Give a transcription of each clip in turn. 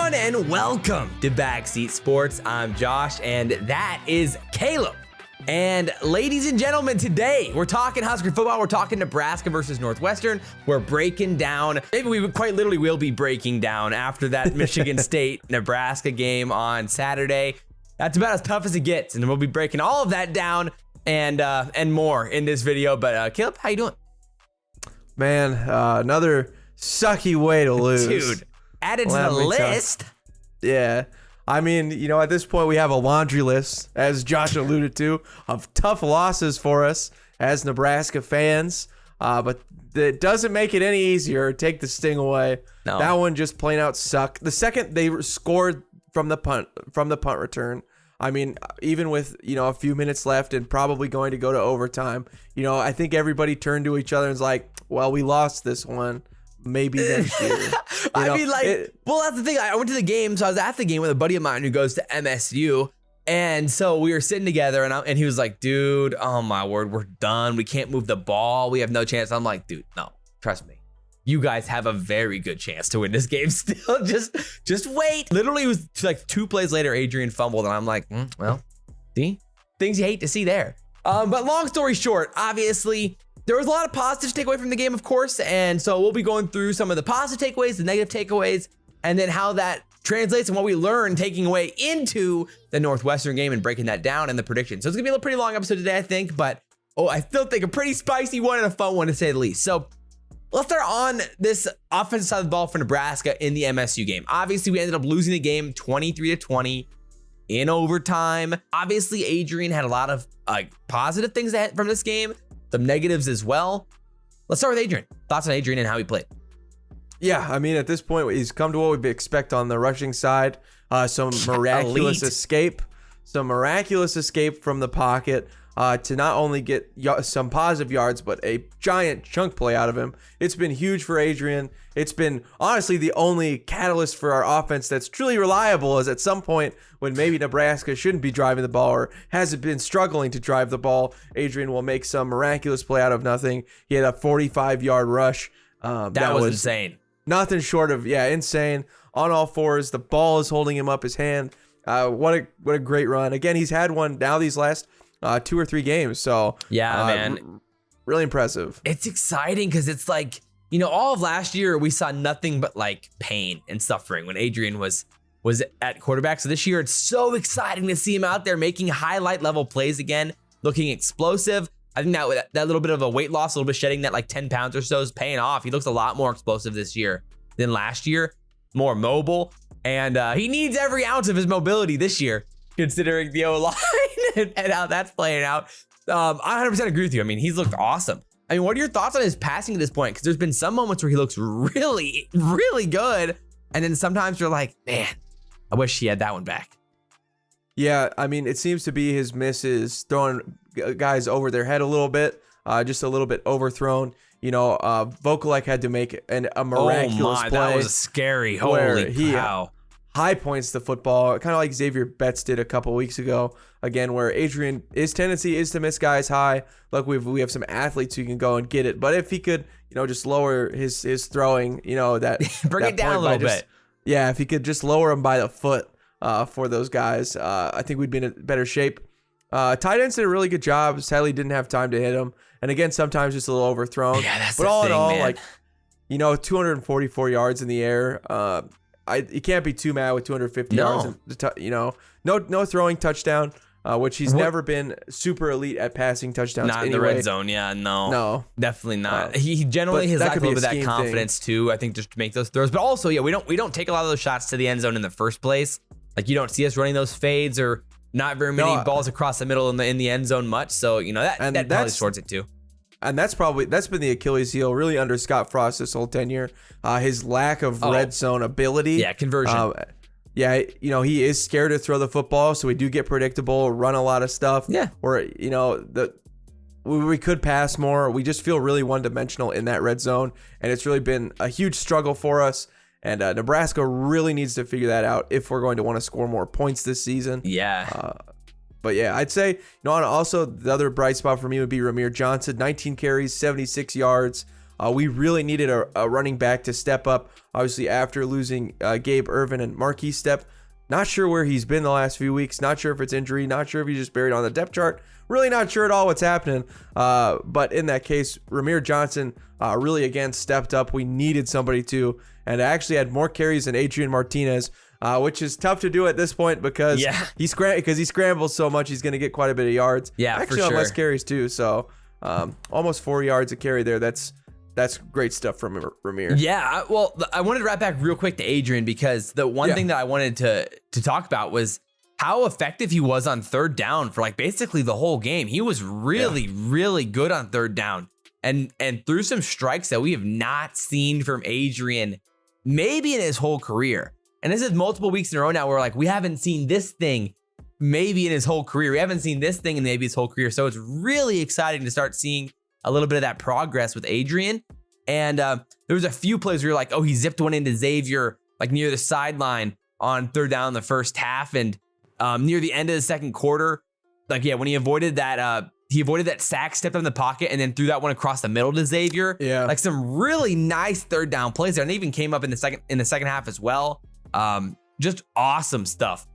everyone, and welcome to Backseat Sports. I'm Josh, and that is Caleb. And ladies and gentlemen, today we're talking Husker football. We're talking Nebraska versus Northwestern. We're breaking down, maybe we quite literally will be breaking down after that Michigan State-Nebraska game on Saturday. That's about as tough as it gets, and we'll be breaking all of that down and more in this video. But Caleb, how you doing? Man, another sucky way to lose. Dude, added to the list. Yeah. I mean, at this point we have a laundry list, as Josh alluded to, of tough losses for us as Nebraska fans. But it doesn't make it any easier. Take the sting away. No. That one just plain out sucked. The second they scored from the punt return, I mean, even with, a few minutes left and probably going to go to overtime, I think everybody turned to each other and was like, well, we lost this one. Maybe next year. Well, that's the thing. I went to the game, so I was at the game with a buddy of mine who goes to MSU, and so we were sitting together, and he was like, "Dude, oh my word, we're done. We can't move the ball. We have no chance." I'm like, "Dude, no, trust me. You guys have a very good chance to win this game. Still, just wait." Literally, it was like 2 plays later, Adrian fumbled, and I'm like, "Well, see, things you hate to see there." But long story short, obviously, there was a lot of positives to take away from the game, of course, and so we'll be going through some of the positive takeaways, the negative takeaways, and then how that translates and what we learned taking away into the Northwestern game and breaking that down in the prediction. So it's gonna be a pretty long episode today, I think, but I still think a pretty spicy one and a fun one to say the least. So let's start on this offensive side of the ball for Nebraska in the MSU game. Obviously, we ended up losing the game 23-20 in overtime. Obviously, Adrian had a lot of positive things from this game. Some negatives as well. Let's start with Adrian. Thoughts on Adrian and how he played? Yeah, I mean, at this point, he's come to what we expect on the rushing side. Some miraculous escape from the pocket to not only get some positive yards, but a giant chunk play out of him. It's been huge for Adrian. It's been honestly the only catalyst for our offense that's truly reliable, as at some point when maybe Nebraska shouldn't be driving the ball or hasn't been struggling to drive the ball, Adrian will make some miraculous play out of nothing. He had a 45-yard rush. That was insane. Nothing short of, insane. On all fours, the ball is holding him up his hand. What a great run. Again, he's had one now these last 2 or 3 games. So yeah, man, really impressive. It's exciting because it's like, all of last year we saw nothing but like pain and suffering when Adrian was at quarterback. So this year it's so exciting to see him out there making highlight level plays again, looking explosive. I think that little bit of a weight loss, a little bit shedding that like 10 pounds or so is paying off. He looks a lot more explosive this year than last year, more mobile, and he needs every ounce of his mobility this year, considering the O-line and how that's playing out. I 100% agree with you. I mean, he's looked awesome. I mean, what are your thoughts on his passing at this point? Because there's been some moments where he looks really, really good, and then sometimes you're like, man, I wish he had that one back. Yeah, I mean, it seems to be his misses throwing guys over their head a little bit, just a little bit overthrown. Vokalek had to make a miraculous play. That was scary. Holy cow. High points the football, kind of like Xavier Betts did a couple weeks ago. Again, where Adrian, his tendency is to miss guys high. Look, we have some athletes who can go and get it, but if he could, just lower his throwing, that bring it down a little bit. Yeah, if he could just lower him by the foot for those guys, I think we'd be in a better shape. Tight ends did a really good job. Sadly, didn't have time to hit him, and again, sometimes just a little overthrown. Yeah, that's but all in all, man. 244 yards in the air. You can't be too mad with 250 yards. No throwing touchdown, which he's never been super elite at passing touchdowns. Not in the red zone. Yeah, no, definitely not. He generally has lacked a little bit of that confidence too. I think just to make those throws, but also we don't take a lot of those shots to the end zone in the first place. Like you don't see us running those fades or not very many balls across the middle in the end zone much. So that probably shorts it too. And that's been the Achilles heel really under Scott Frost this whole tenure. His lack of red zone ability. Yeah, conversion. He is scared to throw the football, so we do get predictable, run a lot of stuff. Yeah. Or, we could pass more. We just feel really one-dimensional in that red zone, and it's really been a huge struggle for us. And Nebraska really needs to figure that out if we're going to want to score more points this season. Yeah. But yeah, I'd say, also the other bright spot for me would be Ramir Johnson, 19 carries, 76 yards. We really needed a running back to step up. Obviously, after losing Gabe Ervin and Marquis Stepp, not sure where he's been the last few weeks. Not sure if it's injury. Not sure if he's just buried on the depth chart. Really not sure at all what's happening. But in that case, Ramir Johnson really again stepped up. We needed somebody to, and actually had more carries than Adrian Martinez, which is tough to do at this point because he scrambles so much. He's going to get quite a bit of yards. Yeah, actually for on sure. less carries too. So almost 4 yards a carry there. That's great stuff from Ramir. Yeah, well, I wanted to wrap back real quick to Adrian because the one thing that I wanted to talk about was how effective he was on third down for like basically the whole game. He was really, really good on third down and threw some strikes that we have not seen from Adrian maybe in his whole career. And this is multiple weeks in a row now where like we haven't seen this thing maybe in his whole career. We haven't seen this thing in maybe his whole career. So it's really exciting to start seeing a little bit of that progress with Adrian. And there was a few plays where you're like, oh, he zipped one into Xavier, like near the sideline on third down in the first half. And near the end of the second quarter, like, when he avoided that sack, stepped in the pocket, and then threw that one across the middle to Xavier. Yeah. Like some really nice third down plays there. And they even came up in the second half as well. Just awesome stuff.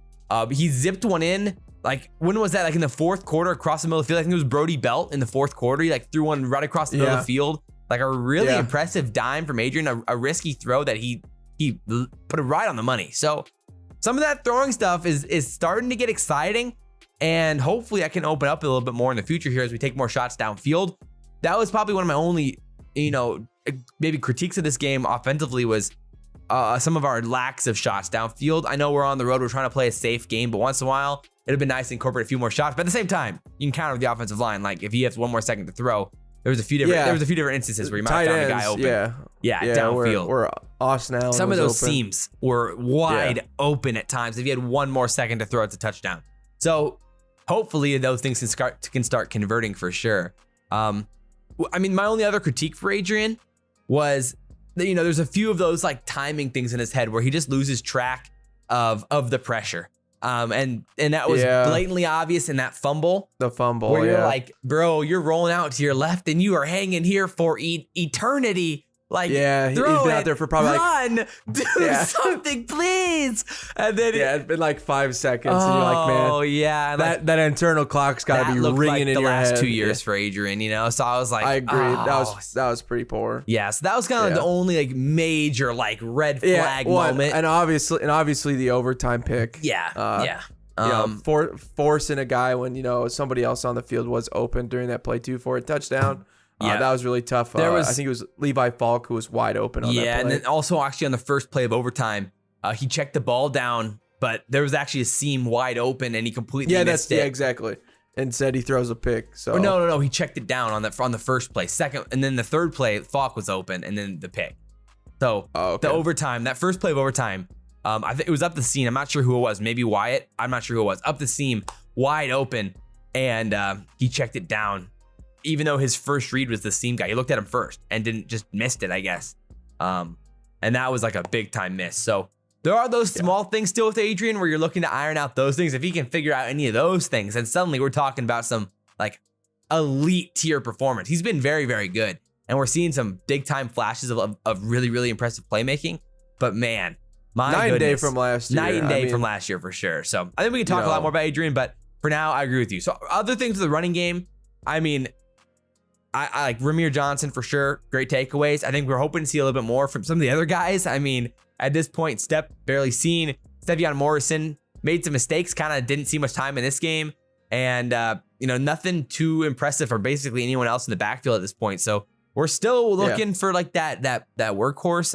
He zipped one in. Like, when was that? Like in the fourth quarter across the middle of the field. I think it was Brody Belt in the fourth quarter. He like threw one right across the middle of the field. Like a really impressive dime from Adrian, a risky throw that he put it right on the money. So some of that throwing stuff is starting to get exciting, and hopefully I can open up a little bit more in the future here as we take more shots downfield. That was probably one of my only, maybe critiques of this game offensively was some of our lacks of shots downfield. I know we're on the road, we're trying to play a safe game, but once in a while, it'd have been nice to incorporate a few more shots. But at the same time, you can counter the offensive line. Like if he has one more second to throw, there was a few different instances where you might have found a guy open. Downfield. Where Austin Allen some of those open. seams were wide open at times. If you had one more second to throw, it's a touchdown. So hopefully those things can start converting for sure. I mean, my only other critique for Adrian was that, there's a few of those like timing things in his head where he just loses track of the pressure. And that was blatantly obvious in that fumble. The fumble, where you're like, bro, you're rolling out to your left and you are hanging here for eternity. Like, he's been out there for probably do something, please. And then it's been like 5 seconds, and you're like, man, that internal clock's got to be ringing in your head. The last 2 years for Adrian, So I was like, I agree. That was pretty poor. Yeah, so that was kind of the only like major like red flag moment, and obviously the overtime pick. Forcing a guy when somebody else on the field was open during that play too for a touchdown. That was really tough. I think it was Levi Falk who was wide open on that play. And then also actually on the first play of overtime, he checked the ball down, but there was actually a seam wide open and he completely missed it. Yeah, exactly. Instead, he throws a pick. So no, he checked it down on the first play. Second, and then the third play, Falk was open, and then the pick. So the overtime, that first play of overtime, I think it was up the seam. I'm not sure who it was. Maybe Wyatt. I'm not sure who it was. Up the seam, wide open, and he checked it down. Even though his first read was the seam guy, he looked at him first and missed it, I guess. And that was like a big time miss. So there are those small things still with Adrian where you're looking to iron out those things. If he can figure out any of those things, then suddenly we're talking about some like elite tier performance. He's been very, very good. And we're seeing some big time flashes of really, really impressive playmaking. But man, night and day from last year. Night and day from last year for sure. So I think we can talk a lot more about Adrian, but for now, I agree with you. So other things with the running game, I mean, I like Ramir Johnson for sure. Great takeaways. I think we're hoping to see a little bit more from some of the other guys. I mean, at this point, Stepp barely seen. Stevion Morrison made some mistakes, kind of didn't see much time in this game. And, nothing too impressive for basically anyone else in the backfield at this point. So we're still looking for like that workhorse.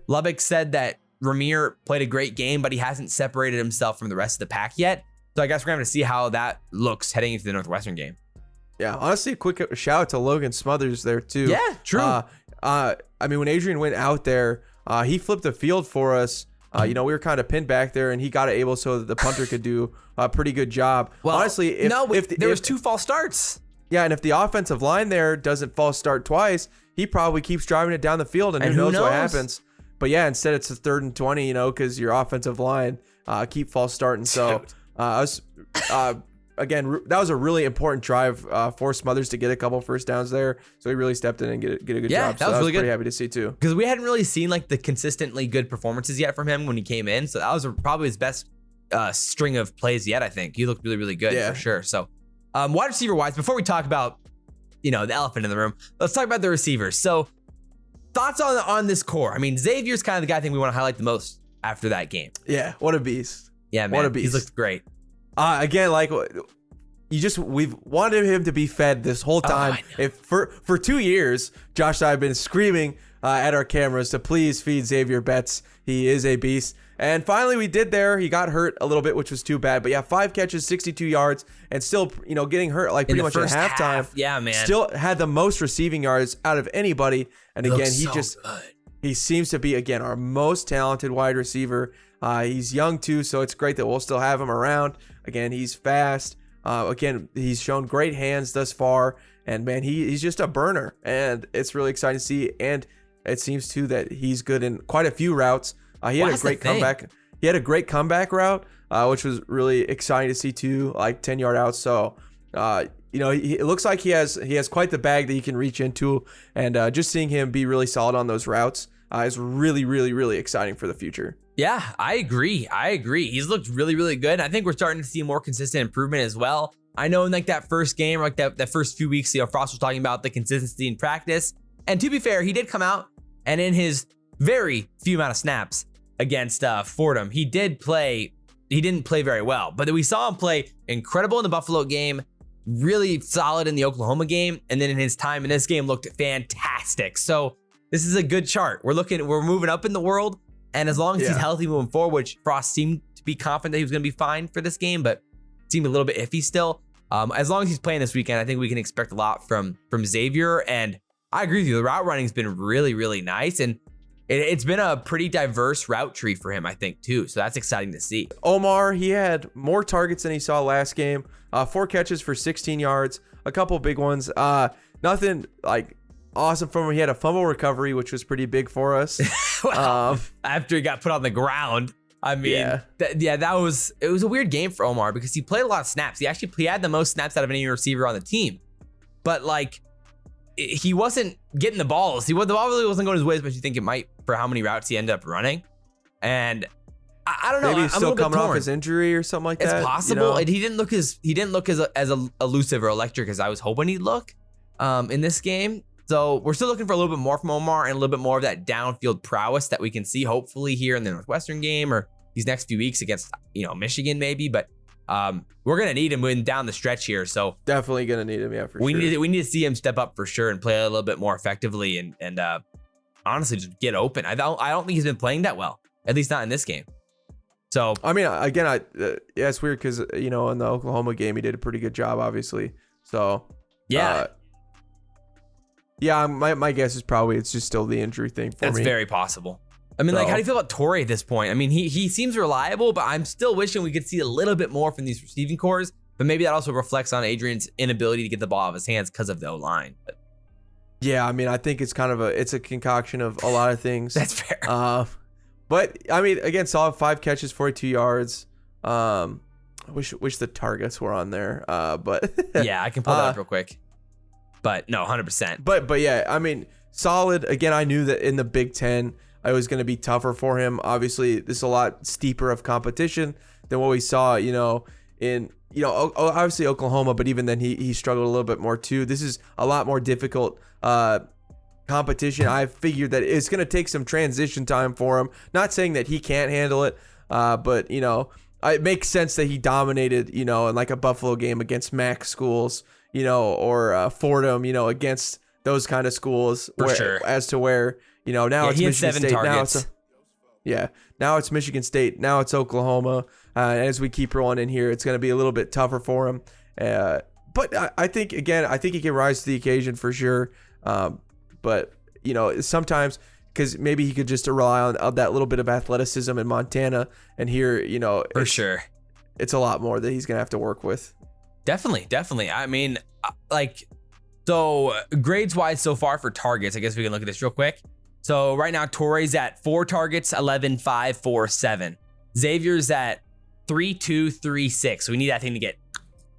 Lubbock said that Ramir played a great game, but he hasn't separated himself from the rest of the pack yet. So I guess we're going to see how that looks heading into the Northwestern game. Yeah, honestly, a quick shout out to Logan Smothers there too. Yeah, true. I mean, when Adrian went out there, he flipped the field for us. We were kind of pinned back there, and he got it able so that the punter could do a pretty good job. Well, honestly, there was 2 false starts. Yeah, and if the offensive line there doesn't false start twice, he probably keeps driving it down the field, and who knows what happens. But yeah, instead it's a 3rd and 20, because your offensive line keep false starting. So again, that was a really important drive for Smothers to get a couple first downs there. So he really stepped in and get a good job. So that was really good. Pretty happy to see too. Because we hadn't really seen like the consistently good performances yet from him when he came in. So that was probably his best string of plays yet, I think. He looked really, really good for sure. So wide receiver wise, before we talk about, the elephant in the room, let's talk about the receivers. So thoughts on this core. I mean, Xavier's kind of the guy I think we want to highlight the most after that game. Yeah, what a beast. Yeah, man. What a beast. He looked great. Again, like we've wanted him to be fed this whole time. If for 2 years, Josh and I have been screaming at our cameras to please feed Xavier Betts. He is a beast. And finally we did there. He got hurt a little bit, which was too bad. But yeah, 5 catches, 62 yards, and still, getting hurt like pretty much at halftime. Yeah, man. Still had the most receiving yards out of anybody. And again, good. He seems to be, again, our most talented wide receiver. He's young too, so it's great that we'll still have him around. Again, he's fast. Again, he's shown great hands thus far. And man, he's just a burner. And it's really exciting to see. And it seems too that he's good in quite a few routes. He had a great comeback. He had a great comeback route, which was really exciting to see too, like 10-yard outs. So, it looks like he has quite the bag that he can reach into, and just seeing him be really solid on those routes is really, really, really exciting for the future. Yeah, I agree. He's looked really, really good. I think we're starting to see more consistent improvement as well. I know in like that first game, like that first few weeks, Frost was talking about the consistency in practice. And to be fair, he did come out and in his very few amount of snaps against Fordham, he didn't play very well, but we saw him play incredible in the Buffalo game, really solid in the Oklahoma game, and then in his time in this game looked fantastic. So this is a good chart. We're moving up in the world, and as long as he's healthy moving forward, which Frost seemed to be confident that he was going to be fine for this game, but seemed a little bit iffy still. As long as he's playing this weekend, I think we can expect a lot from Xavier, and I agree with you. The route running has been really, really nice, and it's been a pretty diverse route tree for him, I think, too. So that's exciting to see. Omar, he had more targets than he saw last game. 4 catches for 16 yards, a couple big ones. Nothing like awesome from him. He had a fumble recovery, which was pretty big for us. Well, after he got put on the ground. I mean, it was a weird game for Omar because he played a lot of snaps. He had the most snaps out of any receiver on the team. But like, he wasn't getting the balls. The ball really wasn't going his way as much as you think it might for how many routes he ended up running. And I don't know. Maybe he's still coming off his injury or something like that. It's possible. He didn't look as elusive or electric as I was hoping he'd look in this game. So we're still looking for a little bit more from Omar and a little bit more of that downfield prowess that we can see hopefully here in the Northwestern game or these next few weeks against Michigan maybe. But we're gonna need him down the stretch here. So definitely gonna need him, for sure. We need to see him step up for sure and play a little bit more effectively and honestly just get open. I don't think he's been playing that well, at least not in this game. So I mean, again, it's weird because in the Oklahoma game he did a pretty good job, obviously. So my guess is probably it's just still the injury thing for me. That's very possible. I mean, how do you feel about Torrey at this point? I mean, he seems reliable, but I'm still wishing we could see a little bit more from these receiving cores. But maybe that also reflects on Adrian's inability to get the ball out of his hands because of the O-line. Yeah, I mean, I think it's kind of a concoction of a lot of things. That's fair. But I mean, again, solid 5 catches, 42 yards. I wish the targets were on there. But yeah, I can pull that up real quick. But no, 100%. But yeah, I mean, solid. Again, I knew that in the Big Ten, it was going to be tougher for him. Obviously, this is a lot steeper of competition than what we saw, in obviously Oklahoma, but even then he struggled a little bit more too. This is a lot more difficult competition. I figured that it's going to take some transition time for him. Not saying that he can't handle it, but it makes sense that he dominated, in like a Buffalo game against MAC schools, or Fordham, against those kind of schools. Sure. As to where, now it's Michigan State. Targets. Now it's Michigan State. Now it's Oklahoma. As we keep rolling in here, it's going to be a little bit tougher for him. But I think he can rise to the occasion for sure. But sometimes because maybe he could just rely on that little bit of athleticism in Montana, and here, for sure, it's a lot more that he's going to have to work with. Definitely. I mean, so grades wise so far for targets, I guess we can look at this real quick. So right now, Torrey's at 4 targets, 11, 5, 4, 7. Xavier's at 3, 2, 3, 6. So we need that thing to get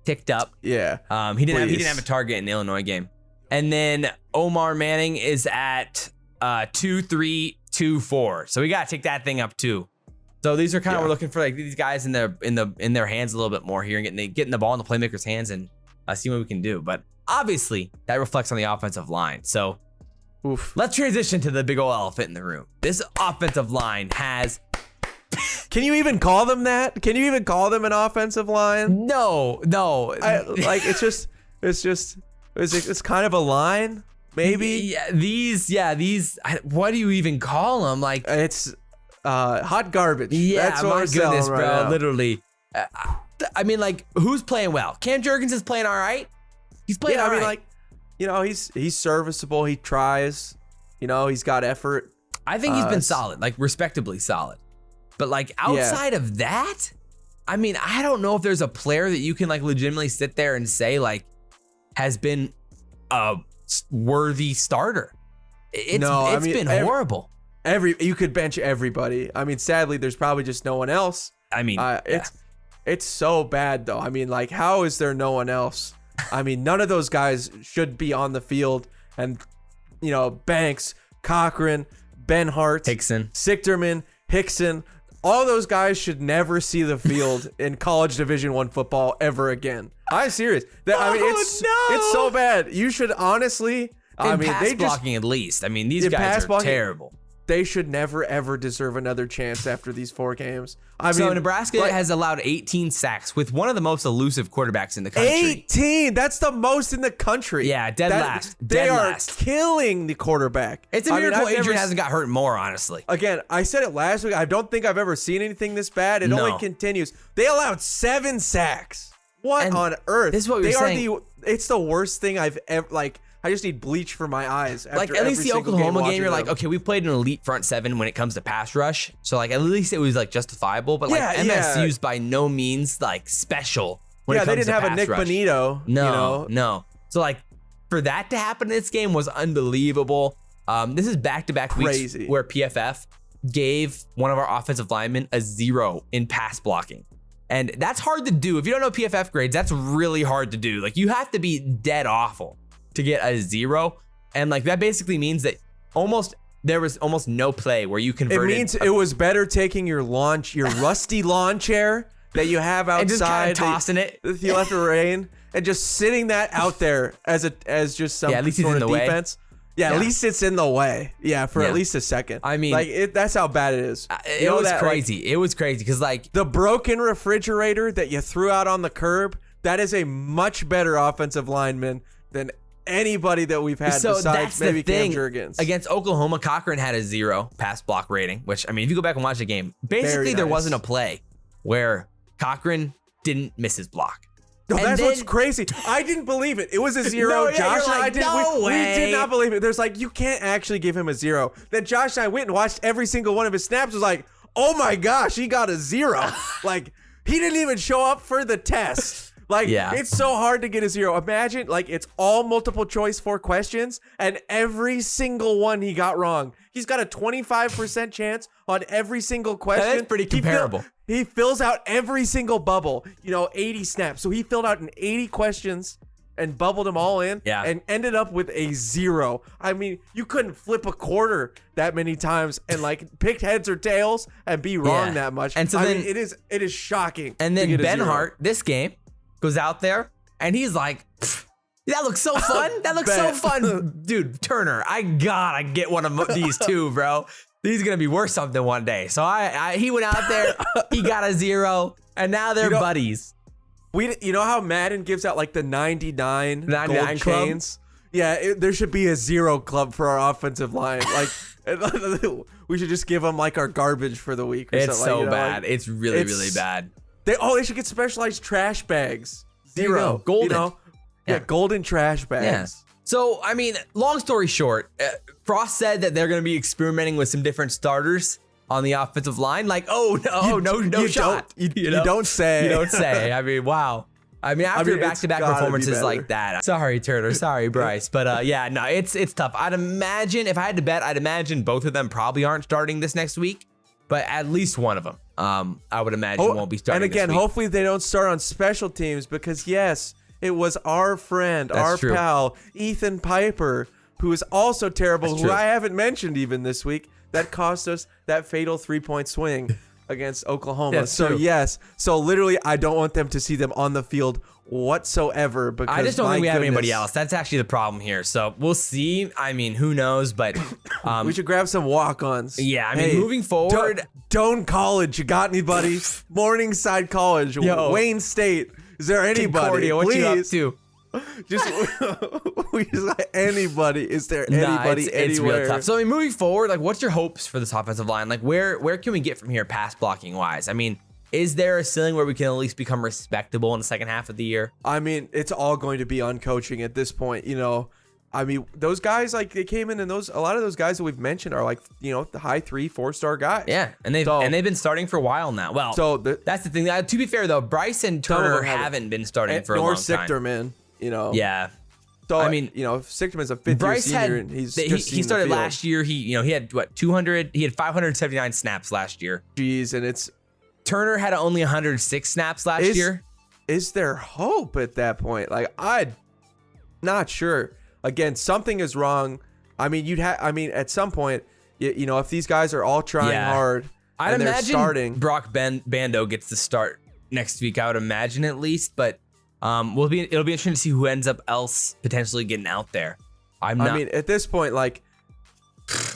ticked up. Yeah. He didn't have a target in the Illinois game. And then Omar Manning is at 2.324. So we got to take that thing up too. So these are kind of we're looking for like these guys in their hands a little bit more here and getting the ball in the playmakers' hands and see what we can do. But obviously that reflects on the offensive line. So let's transition to the big old elephant in the room. This offensive line has. Can you even call them that? Can you even call them an offensive line? No. It's kind of a line, maybe. Yeah, these. What do you even call them? Like it's hot garbage. Yeah, that's what my goodness, right bro. now. Literally. I mean, like, who's playing well? Cam Jurgens is playing all right. He's playing all right. I mean, like, he's serviceable. He tries. He's got effort. I think he's been solid, like respectably solid. But like outside of that, I mean, I don't know if there's a player that you can like legitimately sit there and say like has been a worthy starter. It's been horrible. You could bench everybody. I mean, sadly, there's probably just no one else. I mean, it's so bad though. I mean, like, how is there no one else? I mean, none of those guys should be on the field. And Banks, Cochran, Benhart, Hickson, Sichterman, Hickson, all those guys should never see the field in college Division I football ever again. I'm serious. It's so bad. You should honestly. Pass blocking at least. I mean, these guys are terrible. They should never ever deserve another chance after these 4 games. So Nebraska has allowed 18 sacks with one of the most elusive quarterbacks in the country. 18. That's the most in the country. Yeah, dead last. They are killing the quarterback. It's a miracle Adrian hasn't got hurt more, honestly. Again, I said it last week. I don't think I've ever seen anything this bad. It only continues. They allowed 7 sacks. What on earth? This is what we're saying. It's the worst thing I've ever I just need bleach for my eyes. Like at least the Oklahoma game, you're like, okay, we played an elite front 7 when it comes to pass rush. So like at least it was like justifiable. But like MSU's by no means like special when it comes to pass rush. They didn't have a Nick Bonito. No. So like for that to happen in this game was unbelievable. This is back-to-back weeks where PFF gave one of our offensive linemen a 0 in pass blocking. And that's hard to do. If you don't know PFF grades, that's really hard to do. Like you have to be dead awful to get a 0, and like that basically means that there was almost no play where you converted. It means it was better taking your rusty lawn chair that you have outside, and just kind of tossing it. If you left it rain, and just sitting that out there as just some at least sort it's in of the defense. Way. At least it's in the way. For at least a second. I mean, like that's how bad it is. It was crazy. It was crazy because like the broken refrigerator that you threw out on the curb. That is a much better offensive lineman than anybody that we've had besides maybe Cam Jurgens. Against Oklahoma, Cochran had a 0 pass block rating, which, I mean, if you go back and watch the game, basically there wasn't a play where Cochran didn't miss his block. No, that's what's crazy. I didn't believe it. It was a 0. No, Josh and I didn't. We did not believe it. There's like, you can't actually give him a 0. Then Josh and I went and watched every single one of his snaps. Was like, oh my gosh, he got a 0. Like, he didn't even show up for the test. Like, it's so hard to get a 0. Imagine, like, it's all multiple choice 4 questions, and every single one he got wrong. He's got a 25% chance on every single question. That's pretty comparable. He fills out every single bubble, 80 snaps. So he filled out 80 questions and bubbled them all in and ended up with a 0. I mean, you couldn't flip a quarter that many times and like pick heads or tails and be wrong that much. And so I mean, it is shocking. And then Benhart, this game, goes out there and he's like, that looks so fun. That looks so fun. Dude, Turner, I gotta get one of these two, bro. These gonna be worth something one day. So he went out there, he got a 0, and now they're buddies. You know how Madden gives out like the 99 gold chains? Yeah, there should be a 0 club for our offensive line. Like, we should just give them like our garbage for the week or something. It's so bad. It's really bad. They should get specialized trash bags. 0. Golden. Golden trash bags. Yeah. So, I mean, long story short, Frost said that they're going to be experimenting with some different starters on the offensive line. Like, no shot. You don't say. You don't say. I mean, wow. I mean, after back-to-back performances like that. Sorry, Turner. Sorry, Bryce. But it's tough. I'd imagine, if I had to bet, I'd imagine both of them probably aren't starting this next week. but at least one of them, I would imagine won't be starting. And again, this week. hopefully they don't start on special teams because yes, it was our friend, our pal, Ethan Piper, who is also terrible, who I haven't mentioned even this week, that cost us that fatal 3-point swing against Oklahoma. That's true. Yes. So literally, I don't want them to see them on the field whatsoever. Because I just don't think we have anybody else. That's actually the problem here. So we'll see. I mean, who knows? But we should grab some walk-ons. Yeah, I mean, moving forward, Doane College, you got anybody? Morningside College, Wayne State. Is there anybody? Concordia, what you up to? Just anybody. Is there anybody anywhere? It's real tough. So I mean, moving forward, like, what's your hopes for this offensive line? Like, where can we get from here, pass blocking wise? I mean, is there a ceiling where we can at least become respectable in the second half of the year? I mean, it's all going to be on coaching at this point. You know, I mean, those guys, like, they came in, and a lot of those guys that we've mentioned are like, you know, the high 3-4-star guys. Yeah, and they've been starting for a while now. Well, that's the thing. To be fair though, Bryce and Turner haven't been starting for a long time. Nor Sichterman. You know. Yeah. So I mean, you know, Sichterman's a fifth-year senior, and he started last year. He had 200. He had 579 snaps last year. Jeez, and Turner had only 106 snaps last year. Is there hope at that point? Like, I'm not sure. Again, something is wrong. I mean, at some point, you know, if these guys are all trying hard, I'd imagine they're starting. Brock Bando gets to start next week. I would imagine at least, but. It'll be interesting to see who ends up else potentially getting out there. I mean, at this point, like,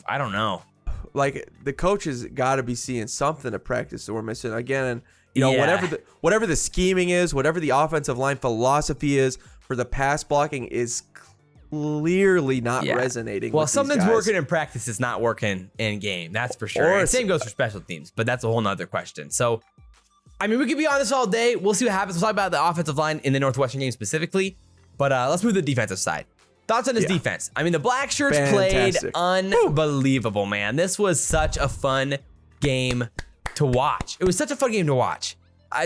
I don't know. Like, the coaches got to be seeing something to practice that we're missing again. And you know, whatever the scheming is, whatever the offensive line philosophy is for the pass blocking is clearly not resonating. Well, with something's these guys. working in practice. It's not working in game. That's for sure. And same goes for special teams, but that's a whole nother question. So. I mean, we could be on this all day. We'll see what happens. We'll talk about the offensive line in the Northwestern game specifically. But let's move to the defensive side. Thoughts on this defense? I mean, the Black Shirts played unbelievable, man. This was such a fun game to watch. It was such a fun game to watch.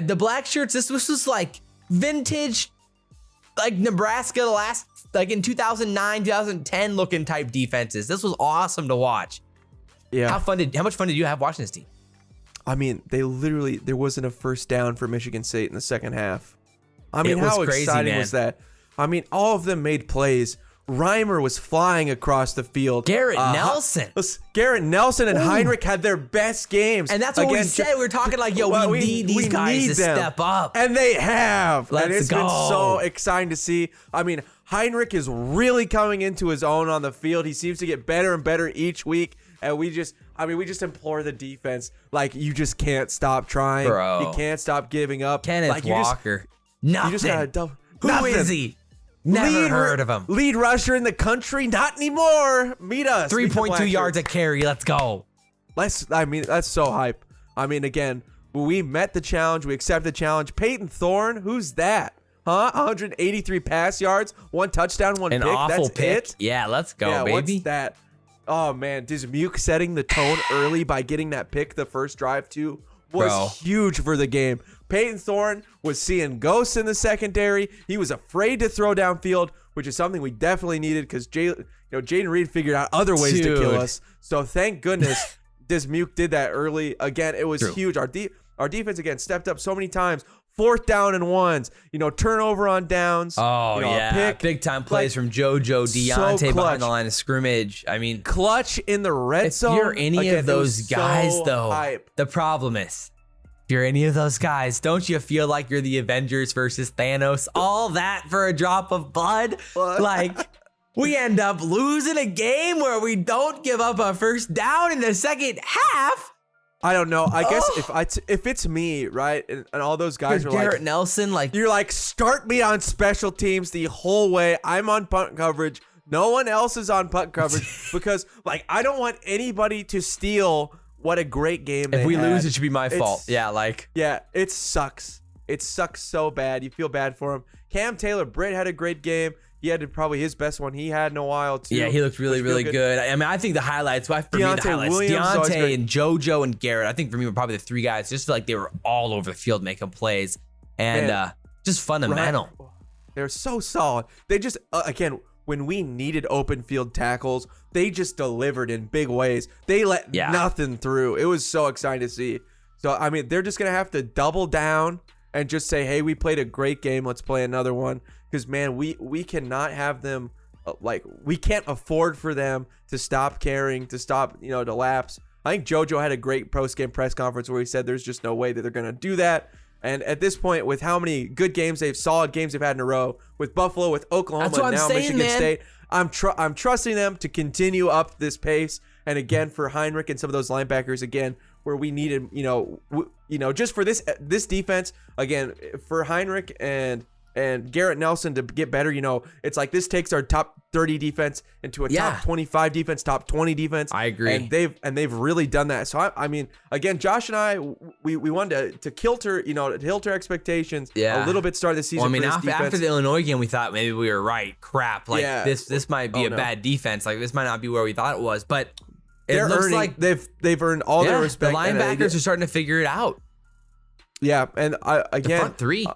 The Black Shirts, this was like vintage, like Nebraska like in 2009, 2010 looking type defenses. This was awesome to watch. Yeah. How much fun did you have watching this team? I mean, there wasn't a first down for Michigan State in the second half. I mean, how exciting was that? I mean, all of them made plays. Reimer was flying across the field. Garrett Nelson and Heinrich had their best games. And that's what we said. We were talking like, yo, we need these guys to step up. And they have. Let's and it's go. been so exciting to see. I mean, Heinrich is really coming into his own on the field. He seems to get better and better each week. And we just implore the defense, like, you just can't stop trying. Bro. You can't stop giving up. Kenneth Walker. Nothing. You just gotta Who is he? Never heard of him. Lead rusher in the country? Not anymore. Meet us. 3.2 yards a carry. Let's go. That's so hype. I mean, again, we met the challenge. We accepted the challenge. Peyton Thorne, who's that? Huh? 183 pass yards, 1 touchdown, 1 pick. An awful That's pick. it? Yeah, let's go, baby. What's that? Oh, man. Dismuke setting the tone early by getting that pick the first drive, too, was huge for the game. Peyton Thorne was seeing ghosts in the secondary. He was afraid to throw downfield, which is something we definitely needed because Jaden Reed figured out other ways to kill us. So thank goodness Dismuke did that early. Again, it was huge. Our defense, again, stepped up so many times. 4th down and 1s, turnover on downs. Oh, pick. Big time plays from JoJo Deontay behind the line of scrimmage. I mean, clutch in the red zone. If you're any of those guys, though, hype. The problem is, if you're any of those guys, don't you feel like you're the Avengers versus Thanos? All that for a drop of blood? Like, we end up losing a game where we don't give up a first down in the second half. I don't know. I guess if it's me, right, and all those guys are like Garrett Nelson, like, you're like, start me on special teams the whole way. I'm on punt coverage. No one else is on punt coverage because, like, I don't want anybody to steal what a great game. If we lose, it should be my fault. Yeah, it sucks. It sucks so bad. You feel bad for him. Taylor Britt had a great game. He had probably his best one he had in a while, too. Yeah, he looked really, really good. I mean, I think the highlights, Deontay and JoJo and Garrett, I think for me were probably the 3 guys. Just like they were all over the field making plays and just fundamental. They're so solid. They just, again, when we needed open field tackles, they just delivered in big ways. They let nothing through. It was so exciting to see. So, I mean, they're just going to have to double down and just say, hey, we played a great game. Let's play another one. Because, man, we cannot have them, we can't afford for them to stop caring, to stop, to lapse. I think JoJo had a great post-game press conference where he said there's just no way that they're going to do that. And at this point, with how many good games solid games they've had in a row, with Buffalo, with Oklahoma, and now Michigan State, I'm trusting them to continue up this pace. And again, for Heinrich and some of those linebackers, again, where we needed, just for this defense, again, for Heinrich and Garrett Nelson to get better, it's like this takes our top 30 defense into a top 25 defense, top 20 defense. I agree. And they've really done that. So I mean, again, Josh and I, we wanted to kilter, kilter expectations a little bit start of the season. Well, I mean, after the Illinois game, we thought maybe we were right. Crap. This might be a bad defense. Like this might not be where we thought it was, but it looks like they've earned all their respect. The linebackers are starting to figure it out. Yeah. And again, the front three.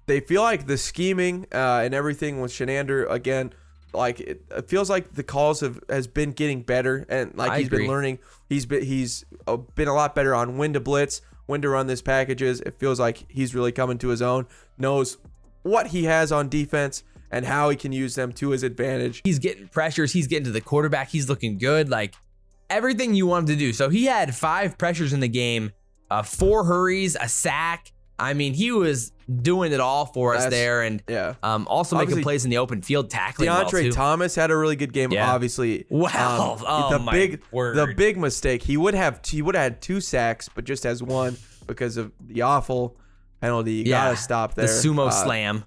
They feel like the scheming and everything with Shenander, again, like it feels like the calls has been getting better, and like he's been learning. He's been a lot better on when to blitz, when to run his packages. It feels like he's really coming to his own, knows what he has on defense and how he can use them to his advantage. He's getting pressures. He's getting to the quarterback. He's looking good. Like everything you want him to do. So he had 5 pressures in the game, 4 hurries, a sack. I mean, he was doing it all for us there, and also making plays in the open field, tackling well too. Thomas had a really good game, obviously. Wow, the big mistake. He would have had 2 sacks, but just has 1 because of the awful penalty. You gotta stop there. The sumo slam.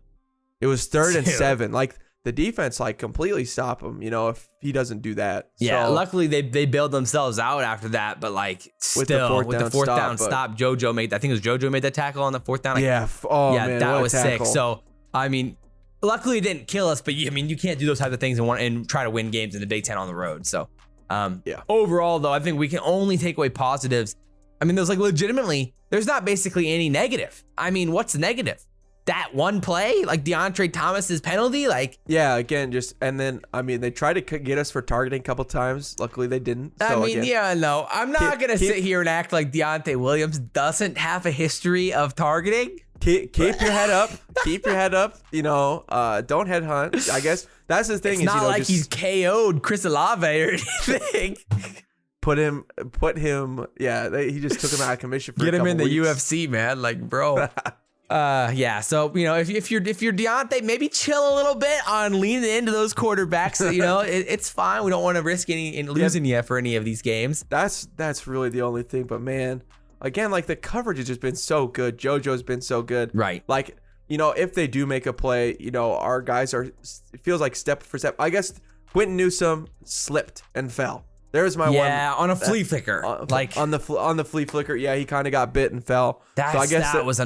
It was 3rd and 7. Like the defense, completely stop him. If he doesn't do that. Yeah. So, luckily they bailed themselves out after that, but with the fourth down stop, JoJo made. I think it was JoJo made that tackle on the 4th down. Man, that was sick. So I mean, luckily it didn't kill us, but you can't do those types of things and try to win games in the Big Ten on the road. So overall though, I think we can only take away positives. I mean, there's legitimately, there's not basically any negative. I mean, what's the negative? That one play, like DeAndre Thomas's penalty, again, they tried to get us for targeting a couple times. Luckily, they didn't. So I'm not gonna sit here and act like Deontay Williams doesn't have a history of targeting. Keep your head up. Keep your head up. Don't headhunt. I guess that's the thing. It's not like he's KO'd Chris Olave or anything. Put him. He just took him out of commission for get a couple him in the weeks. UFC, man. Bro. So if you're Deontay, maybe chill a little bit on leaning into those quarterbacks. It's fine. We don't want to risk losing you for any of these games. That's really the only thing. But man, again, the coverage has just been so good. JoJo's been so good. Right. If they do make a play, our guys it feels like step for step. I guess Quentin Newsome slipped and fell. There's my one. Yeah, on a flea flicker. On the flea flicker. Yeah, he kind of got bit and fell. So I guess that was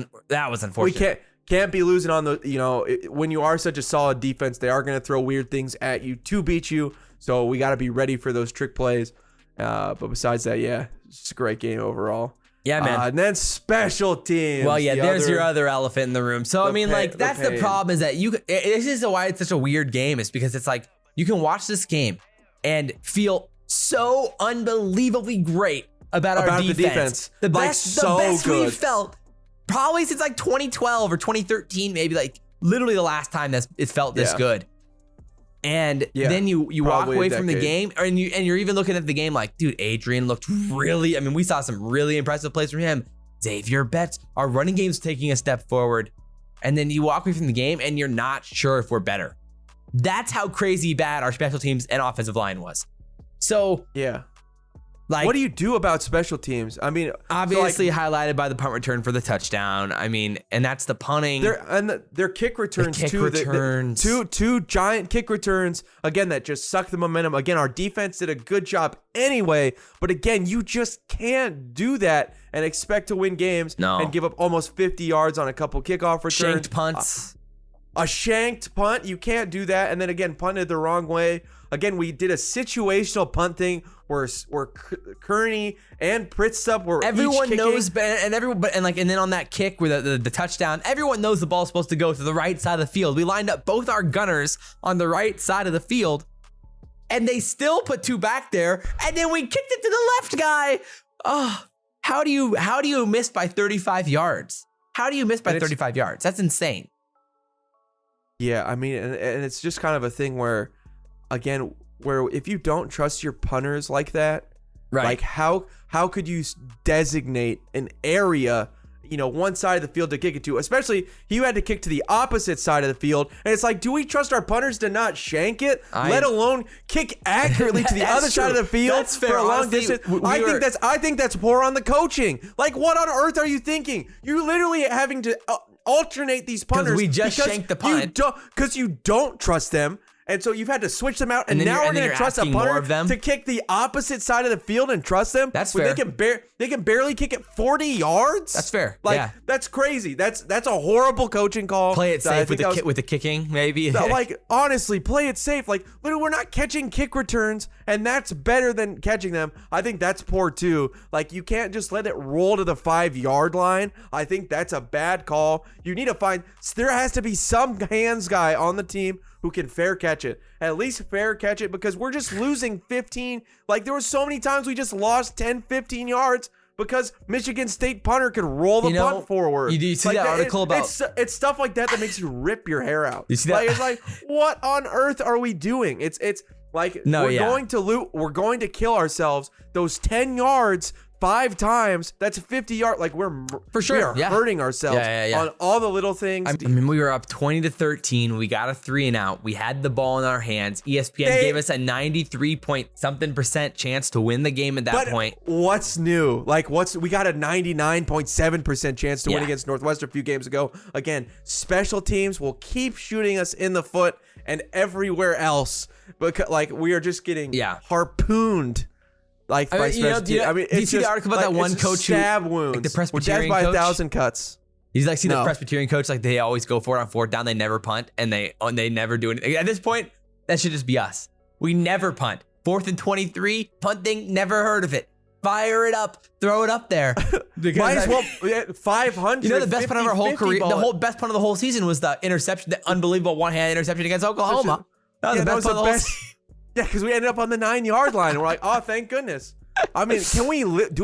unfortunate. We can't be losing on the, when you are such a solid defense, they are going to throw weird things at you to beat you. So we got to be ready for those trick plays. But besides that, it's a great game overall. Yeah, man. And then special teams. Well, there's your other elephant in the room. So that's the problem, is that this is why it's such a weird game. Is because it's like you can watch this game and feel so unbelievably great about our defense. The best we've felt probably since 2012 or 2013, maybe literally the last time that it felt this good. And then you walk away from the game, and you're even looking at the game dude, Adrian looked really. I mean, we saw some really impressive plays from him. Xavier Betts, our running game's taking a step forward, and then you walk away from the game and you're not sure if we're better. That's how crazy bad our special teams and offensive line was. So what do you do about special teams? I mean, obviously highlighted by the punt return for the touchdown. I mean, and that's the punting. Their kick returns too. Two giant kick returns again that just suck the momentum. Again, our defense did a good job anyway, but again, you just can't do that and expect to win games and give up almost 50 yards on a couple kickoff returns. Shanked punts. A shanked punt, you can't do that. And then again, punted the wrong way. Again, we did a situational punt thing where Kearney and Pritztup were everyone each knows, and then on that kick with the touchdown, everyone knows the ball's supposed to go to the right side of the field. We lined up both our gunners on the right side of the field, and they still put 2 back there, and then we kicked it to the left guy. Oh, how do you miss by 35 yards? How do you miss by 35 yards? That's insane. Yeah, I mean, and it's just kind of a thing where, again, where if you don't trust your punters like that, right? Like how could you designate an area, one side of the field to kick it to? Especially you had to kick to the opposite side of the field, and it's like, do we trust our punters to not shank it, let alone kick accurately to the other side of the field? That's fair. For a long Honestly, distance? I think that's poor on the coaching. Like, what on earth are you thinking? You're literally having to alternate these punters because we just shanked the punt because you don't trust them. And so you've had to switch them out, and now we're going to trust a punter to kick the opposite side of the field and trust them. That's fair. They can barely kick it 40 yards. That's fair. That's crazy. That's a horrible coaching call. Play it safe with the kicking, maybe. Like, honestly, play it safe. Like, literally, we're not catching kick returns, and that's better than catching them. I think that's poor too. Like, you can't just let it roll to the 5-yard line. I think that's a bad call. You need to find. There has to be some hands guy on the team who can fair catch it. At least fair catch it, because we're just losing 15. Like, there were so many times we just lost 10, 15 yards because Michigan State punter could roll the punt forward. You see that article about... It's stuff like that makes you rip your hair out. You see that? Like, it's like, what on earth are we doing? It's like, we're going to kill ourselves. Those 10 yards 5 times, that's 50 yards. Like, we're hurting ourselves on all the little things. I mean, we were up 20-13. We got a 3 and out. We had the ball in our hands. ESPN gave us a 93-point-something% chance to win the game at that point. What's new? Like, we got a 99.7% chance to win against Northwestern a few games ago. Again, special teams will keep shooting us in the foot and everywhere else, because like we are just getting harpooned. Like, by special teams. I mean, do you see the article about that one coach stab wounds? Like the Presbyterian by coach? 1,000 cuts. He's like, the Presbyterian coach, like they always go for it on 4th down. They never punt, and they never do anything. At this point, that should just be us. We never punt. 4th and 23, punting, never heard of it. Fire it up, throw it up there. Might as well 500. The best punt of our whole career, the best punt of the whole season was the interception, the unbelievable one-hand interception against Oklahoma. That was the best. Yeah, because we ended up on the 9-yard line, and we're like, oh, thank goodness. I mean, do we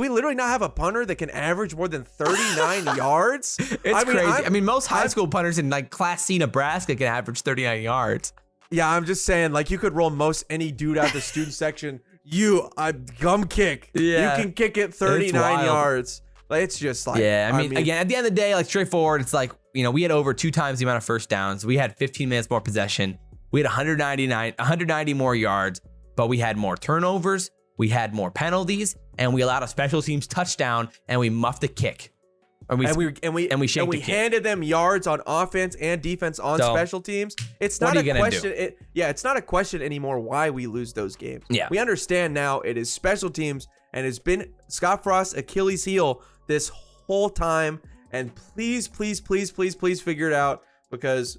literally not have a punter that can average more than 39 yards? It's crazy. I mean, most high school punters in like Class C Nebraska can average 39 yards. Yeah, I'm just saying, like, you could roll most any dude out the student section. Gum kick. Yeah. You can kick it 39 yards. Like, it's just like, I mean, again, at the end of the day, like, straightforward, it's like, we had over 2 times the amount of first downs. We had 15 minutes more possession. We had 190 more yards, but we had more turnovers. We had more penalties, and we allowed a special teams touchdown, and we muffed a kick. And we handed them yards on offense and defense on special teams. It's not a question. It's not a question anymore why we lose those games. Yeah. We understand now it is special teams, and it's been Scott Frost's Achilles heel this whole time. And please figure it out, because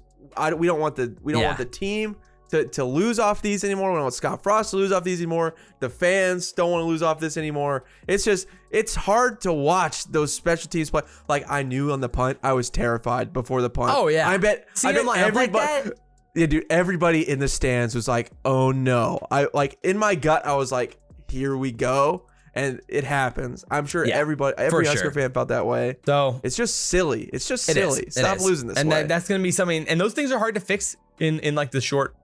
we don't want the team to lose off these anymore. We don't want Scott Frost to lose off these anymore. The fans don't want to lose off this anymore. It's hard to watch those special teams play. Like, I knew on the punt, I was terrified before the punt. Oh yeah, I bet everybody. Like that? Yeah, dude. Everybody in the stands was like, "Oh no!" In my gut, I was like, "Here we go." And it happens. I'm sure every Husker fan felt that way. So it's just silly. It's just silly. Stop losing this and way. That's gonna be something. And those things are hard to fix in like the short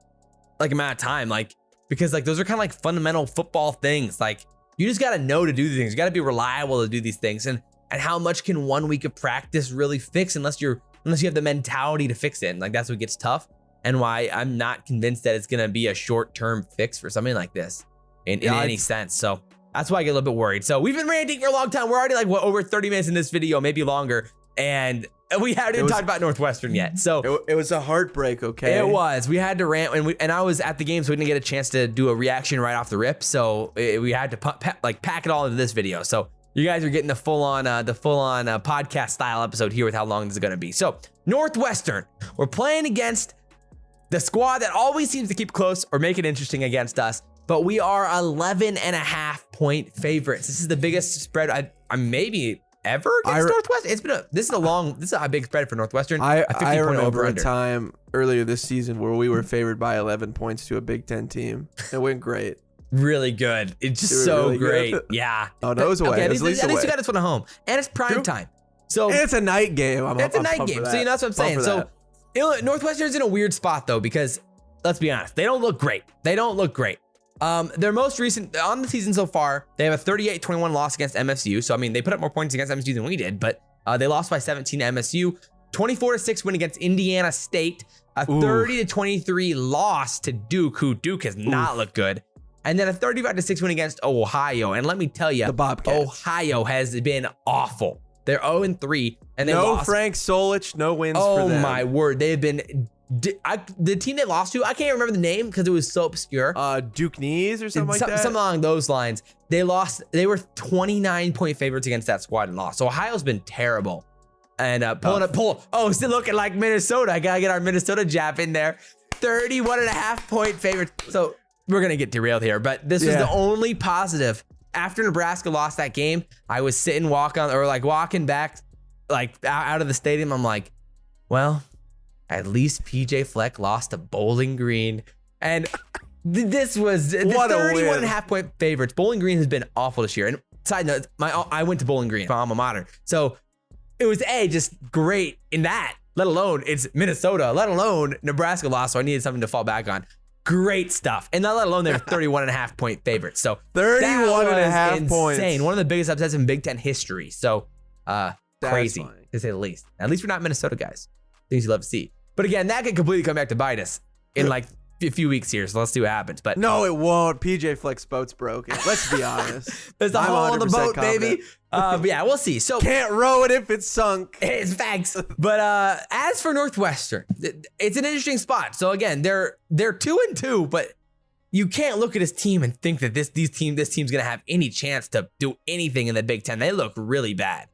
amount of time. Like, because like those are kind of like fundamental football things. Like, you just gotta know to do these things. You gotta be reliable to do these things. And how much can 1 week of practice really fix unless you have the mentality to fix it? And like, that's what gets tough. And why I'm not convinced that it's gonna be a short-term fix for something like this in any sense. So that's why I get a little bit worried. So we've been ranting for a long time. We're already like over 30 minutes in this video, maybe longer. And we haven't even talked about Northwestern yet. So it was a heartbreak, okay? It was. We had to rant, and I was at the game, so we didn't get a chance to do a reaction right off the rip. So we had to pack it all into this video. So you guys are getting the full on podcast style episode here with how long this is going to be. So Northwestern, we're playing against the squad that always seems to keep close or make it interesting against us. but we are 11.5-point favorites. This is the biggest spread I maybe ever against Northwestern. This is a big spread for Northwestern. I remember a time earlier this season where we were favored by 11 points to a Big Ten team. It went great. Really good. It's just so really great. Good. Yeah. Oh, no, it was away. Okay, at least you got this one at home, and it's prime time. So and it's a night game. It's a night game. So that's what I'm saying. So Northwestern's in a weird spot though, because let's be honest, they don't look great. Their most recent on the season so far, they have a 38-21 loss against MSU. So I mean, they put up more points against MSU than we did, but they lost by 17 to MSU. 24-6 win against Indiana State. A 30-23 loss to Duke, who Duke has not looked good. And then a 35-6 win against Ohio. And let me tell you, the Bobcats. Ohio has been awful. They're 0-3, and they lost. Frank Solich, no wins for them. Oh my word, they have been. The team they lost to, I can't remember the name because it was so obscure. Duke Knees or something like that. Something along those lines. They lost. They were 29-point favorites against that squad and lost. So Ohio's been terrible. And still looking like Minnesota. I gotta get our Minnesota jab in there. 31.5-point favorites. So we're gonna get derailed here, but this was the only positive. After Nebraska lost that game, I was sitting walking back out of the stadium. I'm like, well, at least PJ Fleck lost to Bowling Green. And this was the 31.5-point favorites. Bowling Green has been awful this year. And side note, I went to Bowling Green, my alma mater. So it was just great in that, let alone it's Minnesota, let alone Nebraska lost. So I needed something to fall back on. Great stuff. And not let alone they're 31.5-point favorites. So 31.5 points. Insane. One of the biggest upsets in Big Ten history. So crazy to say the least. At least we're not Minnesota guys. Things you love to see. But again, that could completely come back to bite us in like a few weeks here. So let's see what happens. But no, it won't. PJ Fleck's boat's broken. Let's be honest. There's a hole in the boat, baby. But yeah, we'll see. So can't row it if it's sunk. It's facts. But as for Northwestern, it's an interesting spot. So again, they're 2-2, but you can't look at this team and think that this team's gonna have any chance to do anything in the Big Ten. They look really bad.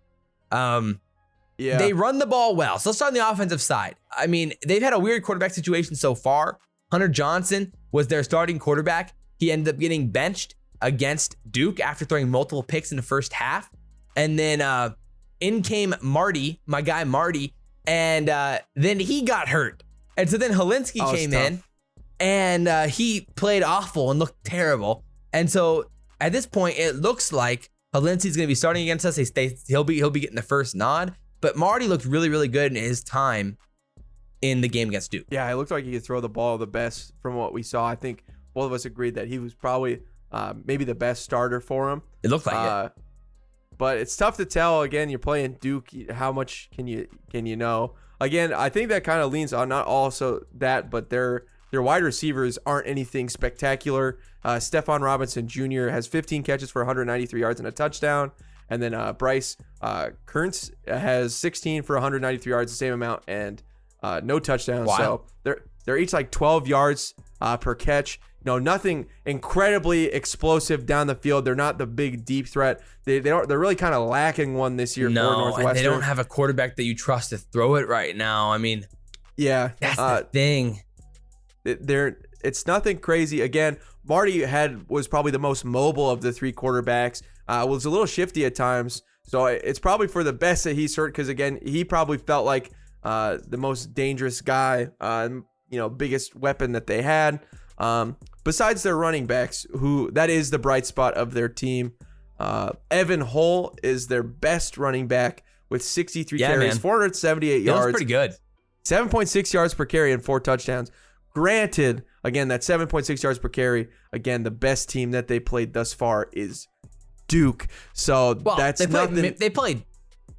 They run the ball well. So let's start on the offensive side. I mean, they've had a weird quarterback situation so far. Hunter Johnson was their starting quarterback. He ended up getting benched against Duke after throwing multiple picks in the first half. And then in came Marty, my guy Marty, and then he got hurt. And so then Helinski came in, and he played awful and looked terrible. And so at this point, it looks like Helinski's going to be starting against us. He'll be getting the first nod. But Marty looked really, really good in his time in the game against Duke. Yeah, it looked like he could throw the ball the best from what we saw. I think both of us agreed that he was probably maybe the best starter for him. It looked like it. But it's tough to tell. Again, you're playing Duke. How much can you know? Again, I think that kind of leans on not also that, but their wide receivers aren't anything spectacular. Stephon Robinson Jr. has 15 catches for 193 yards and a touchdown. And then Bryce Kurntz has 16 for 193 yards, the same amount, and no touchdowns. Wow. So they're each like 12 yards per catch. Nothing incredibly explosive down the field. They're not the big deep threat. They're really kind of lacking one this year for Northwestern. And they don't have a quarterback that you trust to throw it right now. I mean, yeah, that's the thing. It's nothing crazy. Again, Marty was probably the most mobile of the three quarterbacks. Was a little shifty at times. So it's probably for the best that he's hurt, because again, he probably felt like the most dangerous guy, biggest weapon that they had. Besides their running backs, who that is the bright spot of their team. Evan Hull is their best running back with 63 carries, 478 yards. That's pretty good. 7.6 yards per carry and 4 touchdowns. Granted, again, that 7.6 yards per carry, again, the best team that they played thus far is Duke. So that's nothing. They played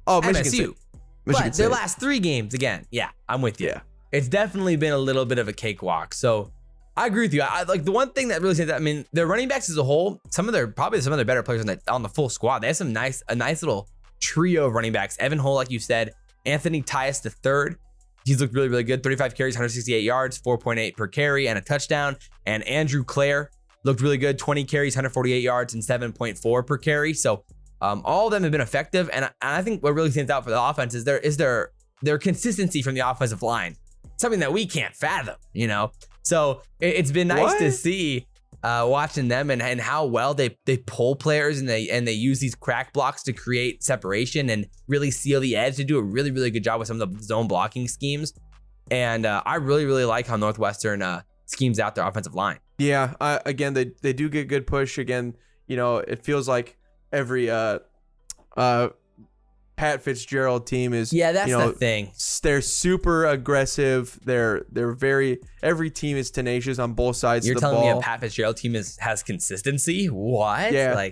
Michigan MSU. State. But their last 3 games, again, yeah, I'm with you. Yeah. It's definitely been a little bit of a cakewalk. So I agree with you. I like the one thing that really stands out. I mean, their running backs as a whole, probably some of their better players on the full squad. They have a nice little trio of running backs. Evan Hull, like you said, Anthony Tyus III. He's looked really, really good. 35 carries, 168 yards, 4.8 per carry, and a touchdown. And Andrew Clare looked really good. 20 carries, 148 yards, and 7.4 per carry. So all of them have been effective. And I think what really stands out for the offense is their consistency from the offensive line. Something that we can't fathom, So it's been nice to see. watching them and how well they pull players and they use these crack blocks to create separation and really seal the edge. They do a really, really good job with some of the zone blocking schemes. And I really, really like how Northwestern schemes out their offensive line. Yeah, again, they do get good push. Again, it feels like every Pat Fitzgerald team is. Yeah, that's the thing. They're super aggressive. They're very. Every team is tenacious on both sides of the ball. You're telling me a Pat Fitzgerald team has consistency? What? Yeah.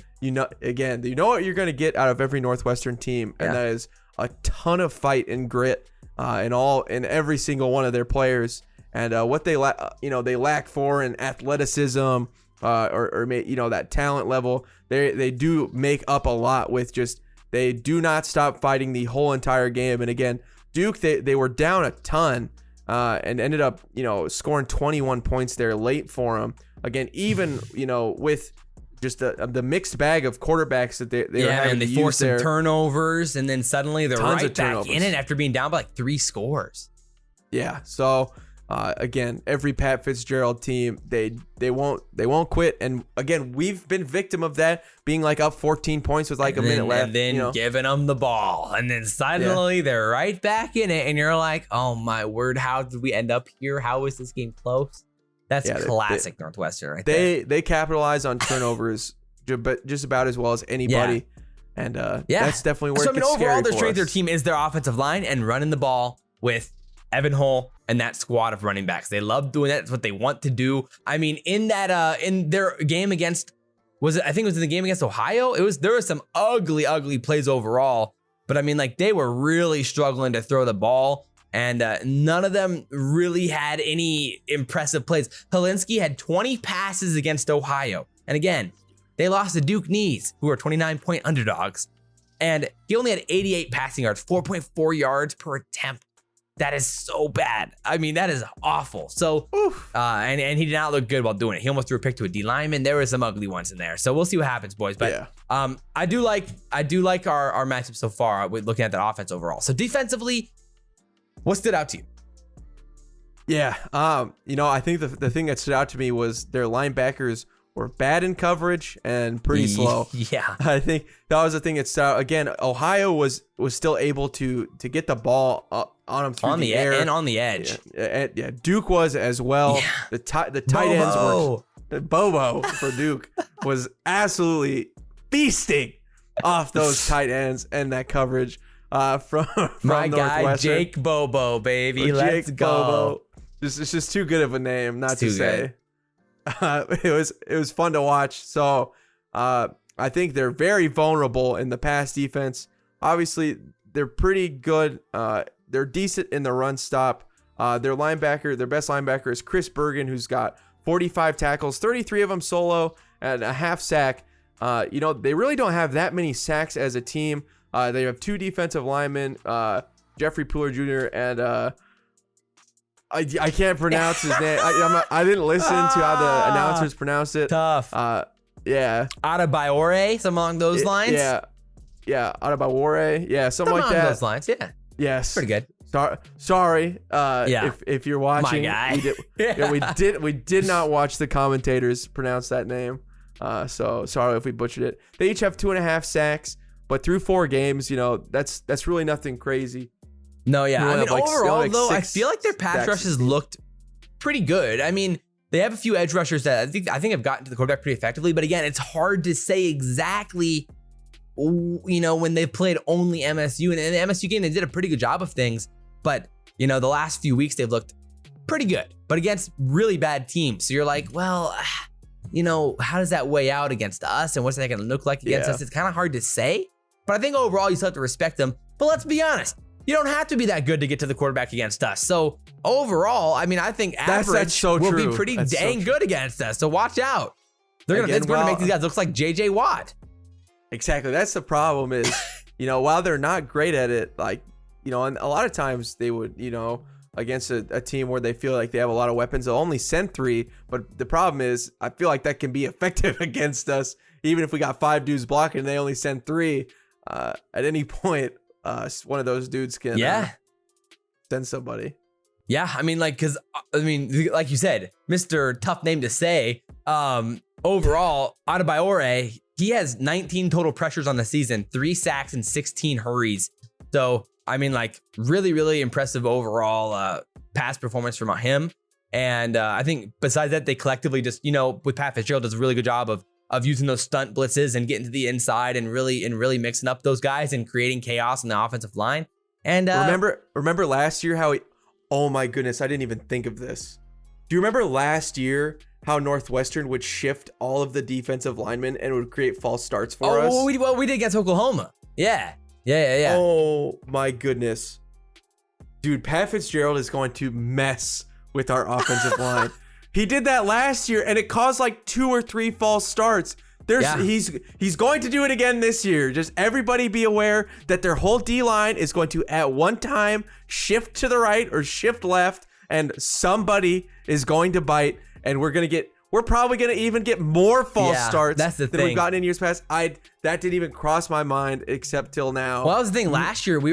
Again, you know what you're going to get out of every Northwestern team, and that is a ton of fight and grit in every single one of their players. And what they lack for in athleticism or that talent level, they do make up a lot with just. They do not stop fighting the whole entire game. And again, Duke, they were down a ton and ended up, scoring 21 points there late for them. Again, even, with just the mixed bag of quarterbacks that they were having to use. They forced some turnovers, and then suddenly they're right back in it after being down by like 3 scores. Yeah, so... again, every Pat Fitzgerald team, they won't quit. And again, we've been victim of that, being like up 14 points with like a minute left. And then giving them the ball. And then suddenly they're right back in it. And you're like, oh my word, how did we end up here? How is this game close? That's classic Northwestern right there. They capitalize on turnovers but just about as well as anybody. Yeah. And that's definitely where it gets scary overall, their strength of their team is their offensive line and running the ball with Evan Hull and that squad of running backs. They love doing that. It's what they want to do. I mean, in their game against, I think it was in the game against Ohio? There was some ugly plays overall. But I mean, like, they were really struggling to throw the ball. And none of them really had any impressive plays. Helinski had 20 passes against Ohio. And again, they lost to Duke Knees, who are 29-point underdogs. And he only had 88 passing yards, 4.4 yards per attempt. That is so bad. I mean, that is awful. So, and he did not look good while doing it. He almost threw a pick to a D lineman. There were some ugly ones in there. So we'll see what happens, boys. But I do like our matchup so far with looking at that offense overall. So defensively, what stood out to you? Yeah, I think the thing that stood out to me was their linebackers were bad in coverage and pretty slow. Yeah, I think that was the thing that stood out. Again, Ohio was still able to get the ball on them through the air and on the edge. Yeah, Duke was as well. Yeah. The tight ends were Bobo for Duke was absolutely feasting off those tight ends and that coverage from my Northwestern. guy Jake Bobo, baby. Let's go. Bobo. It's just too good of a name not to say. It was fun to watch. So I think they're very vulnerable in the pass defense. Obviously, they're pretty good. They're decent in the run stop. Their best linebacker is Chris Bergen, who's got 45 tackles, 33 of them solo, and a half sack. They really don't have that many sacks as a team. They have 2 defensive linemen, Jeffrey Pooler Jr. and I can't pronounce his name. I didn't listen to how the announcers pronounce it. Tough. Yeah. Adebayor, something along those lines. Yeah. Adebayor. Yeah, something like that. Along those lines. Yeah. Yes. Pretty good. Sorry. If you're watching, my guy. we did not watch the commentators pronounce that name. So sorry if we butchered it. They each have 2.5 sacks, but through 4 games, that's really nothing crazy. No, yeah. I mean, overall, though, I feel like their pass rushes looked pretty good. I mean, they have a few edge rushers that I think have gotten to the quarterback pretty effectively. But again, it's hard to say exactly, when they've played only MSU. And in the MSU game, they did a pretty good job of things. But, the last few weeks, they've looked pretty good, but against really bad teams. So you're like, well, how does that weigh out against us? And what's that going to look like against us? It's kind of hard to say. But I think overall, you still have to respect them. But let's be honest. You don't have to be that good to get to the quarterback against us. So overall, I mean, I think average will be pretty dang good against us. So watch out. It's going to make these guys look like JJ Watt. Exactly. That's the problem is, while they're not great at it, like, and a lot of times they would, against a team where they feel like they have a lot of weapons, they'll only send 3. But the problem is, I feel like that can be effective against us. Even if we got 5 dudes blocking and they only send 3, at any point, one of those dudes can send somebody. Yeah, I mean, like you said, Mr. Tough Name to Say, Overall, Adebayor, he has 19 total pressures on the season, 3 sacks and 16 hurries. So, I mean, like, really, really impressive overall pass performance from him. And I think besides that, they collectively just, with Pat Fitzgerald does a really good job of using those stunt blitzes and getting to the inside and really mixing up those guys and creating chaos in the offensive line. And remember last year how oh my goodness, I didn't even think of this. Do you remember last year how Northwestern would shift all of the defensive linemen and would create false starts for us? Well, we did against Oklahoma. Yeah. Oh my goodness. Dude, Pat Fitzgerald is going to mess with our offensive line. He did that last year and it caused like 2 or 3 false starts. He's going to do it again this year. Just everybody be aware that their whole D-line is going to at one time shift to the right or shift left, and somebody is going to bite, and we're probably going to even get more false starts than we've gotten in years past. That didn't even cross my mind except till now. Well, that was the thing. Last year we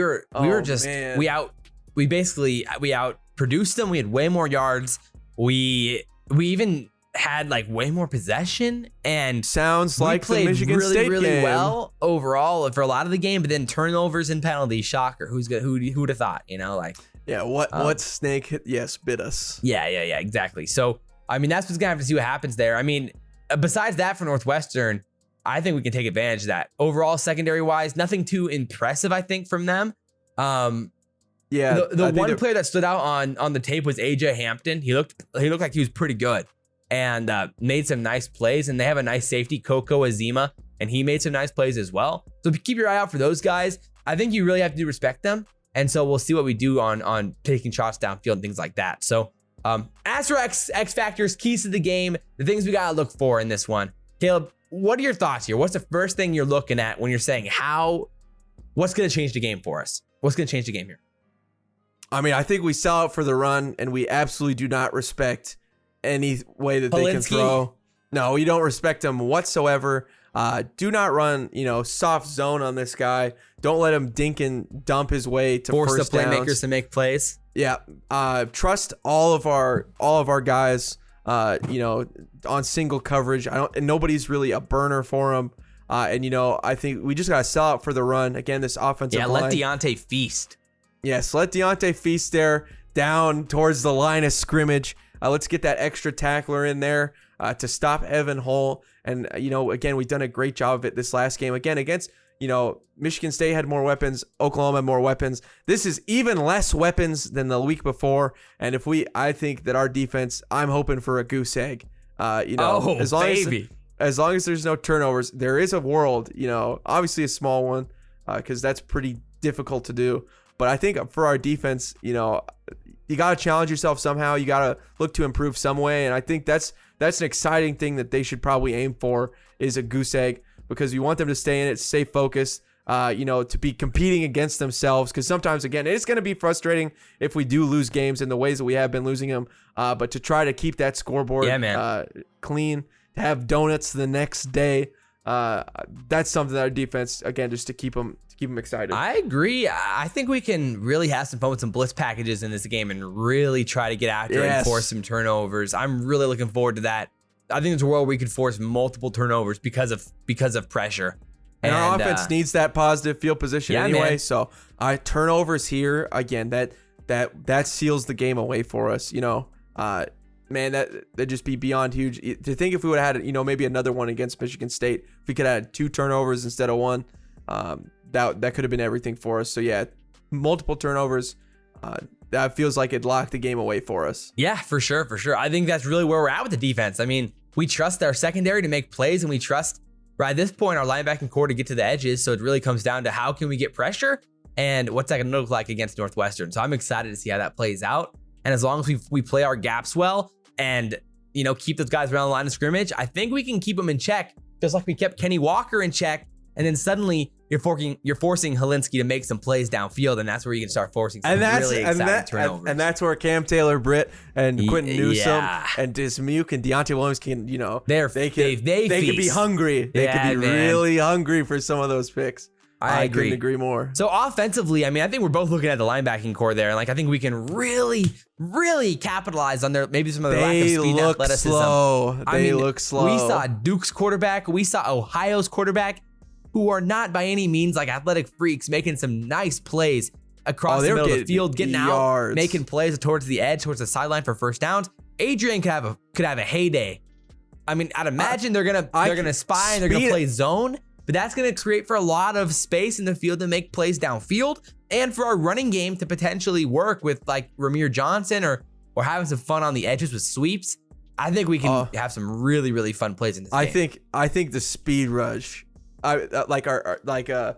out produced them. We had way more yards. We even had like way more possession, and sounds like the Michigan State really game. Well overall for a lot of the game, but then turnovers and penalties. Shocker. Who'd have thought? What snake? Yes, bit us. Yeah, exactly. So I mean, that's what's gonna have to see what happens there. I mean, besides that, for Northwestern, I think we can take advantage of that. Overall, secondary wise, nothing too impressive, I think, from them. The one player that stood out on the tape was AJ Hampton. He looked like he was pretty good and made some nice plays. And they have a nice safety, Coco Azima, and he made some nice plays as well. So keep your eye out for those guys. I think you really have to respect them. And so we'll see what we do on taking shots downfield and things like that. So as for X factors, keys to the game, the things we gotta look for in this one. Caleb, what are your thoughts here? What's the first thing you're looking at when you're saying what's gonna change the game for us? What's gonna change the game here? I mean, I think we sell out for the run, and we absolutely do not respect any way that they can throw. No, we don't respect them whatsoever. Do not run, soft zone on this guy. Don't let him dink and dump his way to force first the playmakers downs. to make plays. Yeah. Trust all of our guys. On single coverage. Nobody's really a burner for him. I think we just gotta sell out for the run. Again, this offensive line. Let Deontay feast. Yes, let Deontay feast there down towards the line of scrimmage. Let's get that extra tackler in there to stop Evan Hull. And, again, we've done a great job of it this last game. Again, against, Michigan State had more weapons. Oklahoma had more weapons. This is even less weapons than the week before. And I think that our defense, I'm hoping for a goose egg. As long as there's no turnovers, there is a world, obviously a small one because that's pretty difficult to do. But I think for our defense, you got to challenge yourself somehow. You got to look to improve some way. And I think that's an exciting thing that they should probably aim for is a goose egg, because you want them to stay in it, stay focused, to be competing against themselves. Because sometimes, again, it's going to be frustrating if we do lose games in the ways that we have been losing them. But to try to keep that scoreboard clean, to have donuts the next day, that's something that our defense, again, just to keep them excited. I agree. I think we can really have some fun with some blitz packages in this game and really try to get after it and force some turnovers. I'm really looking forward to that. I think there's a world where we could force multiple turnovers because of pressure. And our offense needs that positive field position anyway. Man. So turnovers here, again, that seals the game away for us. Man, that'd just be beyond huge. To think if we would have had, maybe another one against Michigan State, if we could have had 2 turnovers instead of 1, that could have been everything for us. So yeah, multiple turnovers. That feels like it locked the game away for us. Yeah, for sure. I think that's really where we're at with the defense. I mean, we trust our secondary to make plays, and we trust, right at this point, our linebacking core to get to the edges. So it really comes down to how can we get pressure and what's that going to look like against Northwestern. So I'm excited to see how that plays out. And as long as we play our gaps well and, keep those guys around the line of scrimmage, I think we can keep them in check, just like we kept Kenny Walker in check. And then suddenly you're forcing Helinski to make some plays downfield, and that's where you can start forcing some really exciting turnovers. And that's where Cam Taylor Britt and Quentin Newsome and Dismuke and Deontay Williams can, they could be hungry. They could be really hungry for some of those picks. I couldn't agree more. So offensively, I mean, I think we're both looking at the linebacking core there, and like I think we can really, really capitalize on maybe some of their lack of speed and athleticism. They look slow. We saw Duke's quarterback, we saw Ohio's quarterback, who are not by any means like athletic freaks, making some nice plays across the middle of the field, getting out, making plays towards the edge, towards the sideline for first downs. Adrian could have a heyday. I mean, I'd imagine they're gonna spy and they're gonna play zone. But that's going to create for a lot of space in the field to make plays downfield and for our running game to potentially work with like Ramir Johnson or having some fun on the edges with sweeps. I think we can have some really, really fun plays in this game. I think the speed rush, the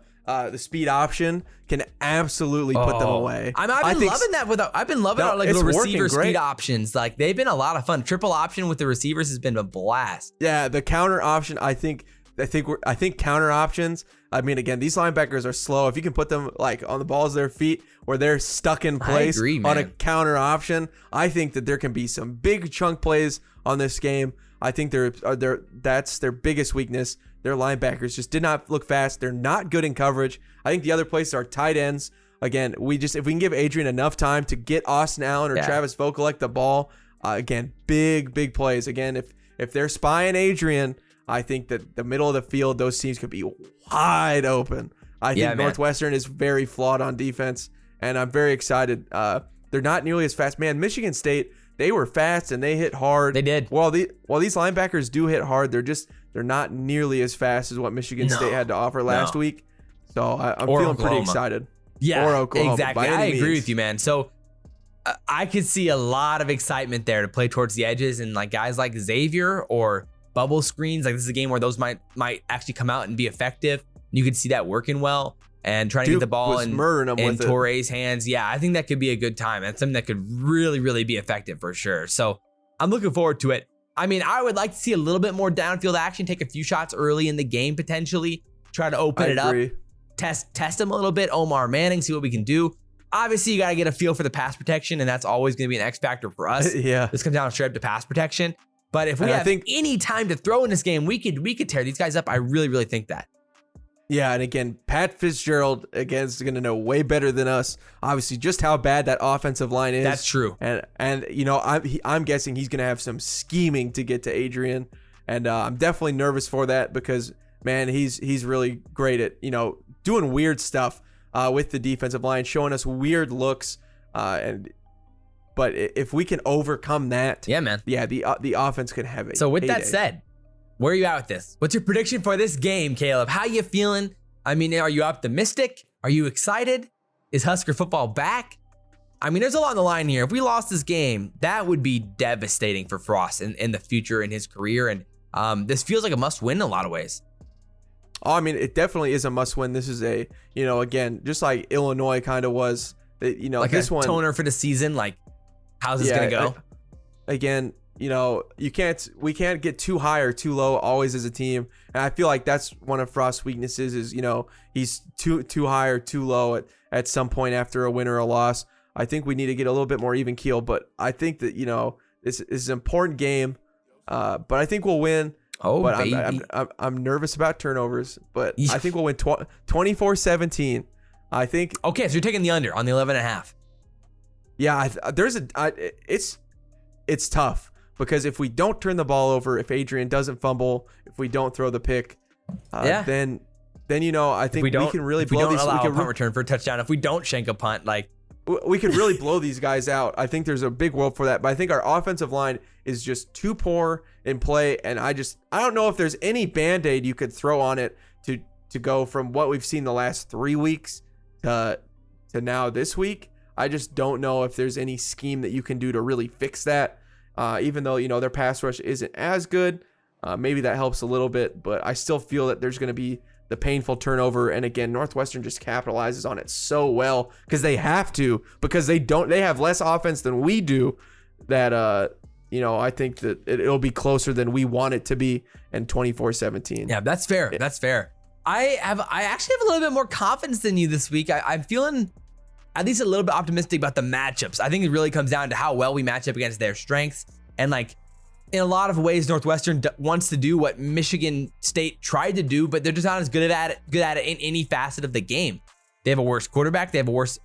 speed option can absolutely put them away. I've been loving our like little receiver speed options. Like they've been a lot of fun. Triple option with the receivers has been a blast. Yeah, the counter option, I think counter options. I mean, again, these linebackers are slow. If you can put them like on the balls of their feet where they're stuck in place on a counter option, I think that there can be some big chunk plays on this game. I think that's their biggest weakness. Their linebackers just did not look fast. They're not good in coverage. I think the other places are tight ends. Again, if we can give Adrian enough time to get Austin Allen or Travis Vokolek the ball, again, big plays. Again, if they're spying Adrian, I think that the middle of the field, those teams could be wide open. I think Northwestern is very flawed on defense, and I'm very excited. They're not nearly as fast. Man, Michigan State, they were fast and they hit hard. They did. While these linebackers do hit hard, they're not nearly as fast as what Michigan State had to offer last week. So I'm feeling pretty excited. Yeah, or Oklahoma, exactly. I agree with you, man. So I could see a lot of excitement there to play towards the edges, and like guys like Xavier or bubble screens, like this is a game where those might actually come out and be effective. You could see that working well and trying to get the ball in Torre's hands. Yeah, I think that could be a good time. That's something that could really, really be effective for sure. So I'm looking forward to it. I mean, I would like to see a little bit more downfield action, take a few shots early in the game potentially, try to open it up, test him a little bit, Omar Manning, see what we can do. Obviously, you got to get a feel for the pass protection, and that's always going to be an X factor for us. This comes down straight up to pass protection. But if we have any time to throw in this game, we could tear these guys up. I really, really think that. Yeah, and again, Pat Fitzgerald, again, is going to know way better than us, obviously, just how bad that offensive line is. That's true. And you know, I'm guessing he's going to have some scheming to get to Adrian. And I'm definitely nervous for that because, man, he's really great at, you know, doing weird stuff with the defensive line, showing us weird looks. But if we can overcome that, the offense could have it. So with that said, where are you at with this? What's your prediction for this game, Caleb? How you feeling? I mean, are you optimistic? Are you excited? Is Husker football back? I mean, there's a lot on the line here. If we lost this game, that would be devastating for Frost in the future in his career. And this feels like a must-win in a lot of ways. Oh, I mean, it definitely is a must-win. This is a, you know, again, just like Illinois kind of was, you know, like this one toner for the season. Like, how's this gonna go? Again, you know, we can't get too high or too low always as a team, and I feel like that's one of Frost's weaknesses is, you know, he's too high or too low at some point after a win or a loss. I think we need to get a little bit more even keel, but I think that, you know, this is an important game, but I think we'll win. Oh, but baby. I'm nervous about turnovers, but I think we'll win 24-17. I think. Okay, so you're taking the under on the 11.5. Yeah, it's tough because if we don't turn the ball over, if Adrian doesn't fumble, if we don't throw the pick, then you know, I think we can really blow these. We don't allow a punt return for a touchdown. If we don't shank a punt, like we could really blow these guys out. I think there's a big world for that, but I think our offensive line is just too poor in play, and I don't know if there's any Band-Aid you could throw on it to go from what we've seen the last 3 weeks to now this week. I just don't know if there's any scheme that you can do to really fix that. Even though, you know, their pass rush isn't as good, maybe that helps a little bit, but I still feel that there's going to be the painful turnover. And again, Northwestern just capitalizes on it so well because they have to, because they have less offense than we do. That you know, I think that it'll be closer than we want it to be, and 24-17. Yeah, that's fair. That's fair. I actually have a little bit more confidence than you this week. I'm feeling at least a little bit optimistic about the matchups. I think it really comes down to how well we match up against their strengths. And like, in a lot of ways, Northwestern wants to do what Michigan State tried to do, but they're just not as good at it in any facet of the game. They have a worse quarterback. They have a worse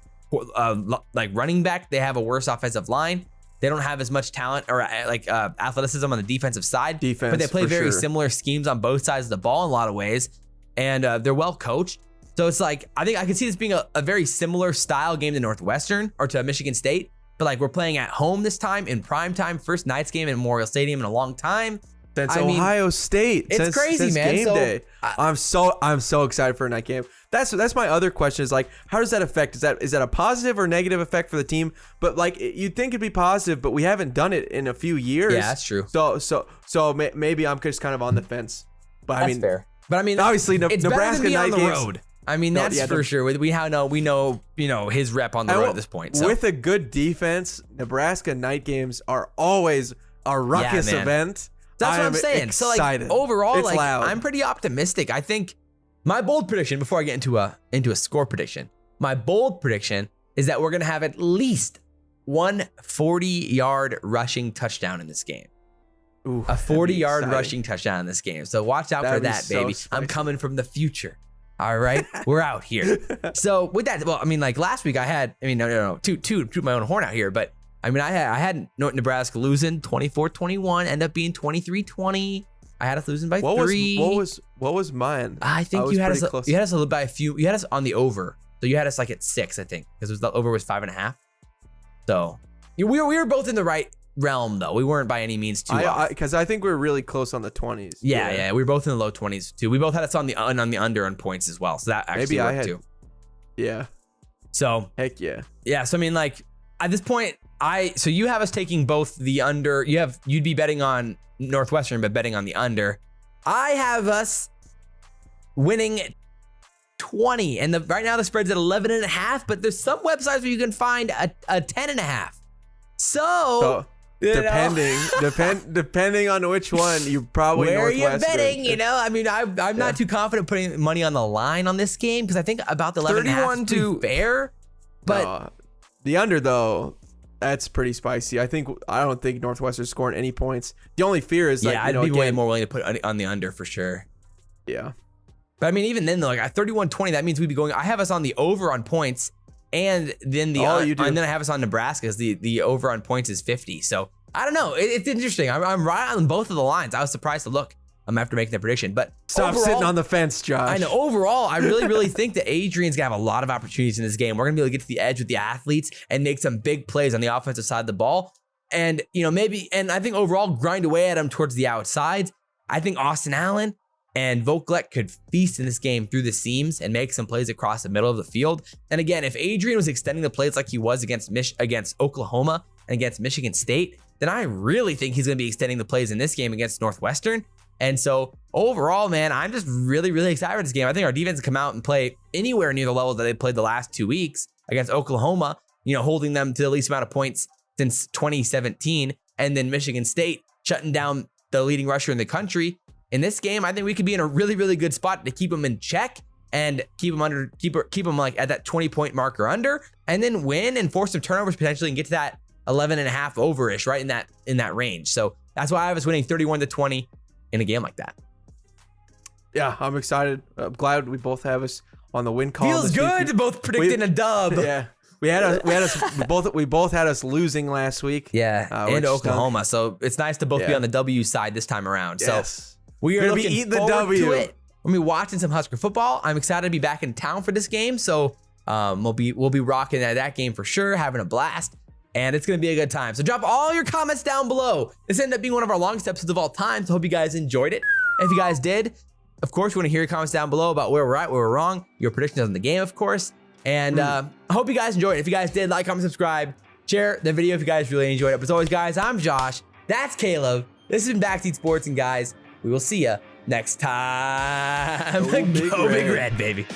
running back. They have a worse offensive line. They don't have as much talent or athleticism on the defensive side. But they play very similar schemes on both sides of the ball in a lot of ways, and they're well coached. So it's like, I think I can see this being a very similar style game to Northwestern or to Michigan State, but like we're playing at home this time in prime time, first night's game in Memorial Stadium in a long time. Since Ohio State. It's crazy, since man. Game day. I'm so excited for a night game. That's my other question is like, how does that affect? Is that a positive or negative effect for the team? But like, you'd think it'd be positive, but we haven't done it in a few years. Yeah, that's true. So maybe I'm just kind of on the fence. But that's fair. But I mean, obviously, it's Nebraska night night on the games, road. I mean, that's for sure. We know his rep on the road at this point. So. With a good defense, Nebraska night games are always a ruckus event. That's what I'm saying. Excited. So like overall, it's loud. I'm pretty optimistic. I think my bold prediction before I get into a score prediction, my bold prediction is that we're gonna have at least one 40-yard rushing touchdown in this game. Ooh, a 40-yard rushing touchdown in this game. So watch out for that, baby. Spicy. I'm coming from the future. All right, we're out here. So with that, well, I mean, like last week I had, toot my own horn out here, but I mean, I had Nebraska losing 24-21, end up being 23-20. I had us losing by 3. What was mine? I think you had us by a few. You had us on the over, so you had us like at 6, I think, because the over was 5.5. So we were both in the right realm, though. We weren't by any means too off. Because I think we were really close on the 20s. Yeah, we were both in the low 20s too. We both had us on the under on points as well, so that actually worked too. Yeah. So heck yeah. Yeah. So I mean, like at this point, so you have us taking both the under. You'd be betting on Northwestern, but betting on the under. I have us winning 20, and right now the spread's at 11.5. But there's some websites where you can find a 10.5. So depending on which one, you probably where Northwestern. are you betting? I mean, I'm not too confident putting money on the line on this game because I think about the 11.5 is fair. But the under though, that's pretty spicy. I don't think Northwestern's scoring any points. The only fear is I'd be way more willing to put on the under for sure. Yeah, but I mean, even then though, like at 31-20, that means we'd be going. I have us on the over on points. And then and then I have us on Nebraska because the over on points is 50. So I don't know. It's interesting. I'm right on both of the lines. I was surprised to look after making the prediction. But stop sitting on the fence, Josh. I know. Overall, I really think that Adrian's gonna have a lot of opportunities in this game. We're gonna be able to get to the edge with the athletes and make some big plays on the offensive side of the ball. And and I think overall grind away at him towards the outsides. I think Austin Allen and Vokalek could feast in this game through the seams and make some plays across the middle of the field. And again, if Adrian was extending the plays like he was against Oklahoma and against Michigan State, then I really think he's going to be extending the plays in this game against Northwestern. And so overall, man, I'm just really excited for this game. I think our defense can come out and play anywhere near the level that they played the last 2 weeks against Oklahoma, holding them to the least amount of points since 2017. And then Michigan State shutting down the leading rusher in the country. In this game, I think we could be in a really good spot to keep them in check and keep them like at that 20-point mark or under, and then win and force some turnovers potentially and get to that 11.5 over-ish, right in that range. So that's why I was winning 31-20 in a game like that. Yeah, I'm excited. I'm glad we both have us on the win column. Feels good to both predicting a dub. Yeah. We both had us losing last week. Yeah, and Oklahoma. So it's nice to both be on the W side this time around. Yes. So we are looking eating the forward W. to it. We're gonna be watching some Husker football. I'm excited to be back in town for this game. So we'll be rocking at that game for sure, having a blast, and it's gonna be a good time. So drop all your comments down below. This ended up being one of our longest episodes of all time. So hope you guys enjoyed it. If you guys did, of course, we want to hear your comments down below about where we're at, where we're wrong, your predictions on the game, of course. And I hope you guys enjoyed it. If you guys did, like, comment, subscribe, share the video if you guys really enjoyed it. But as always, guys, I'm Josh. That's Caleb. This has been Backseat Sports, and guys, we will see ya next time. Go Big Red, baby.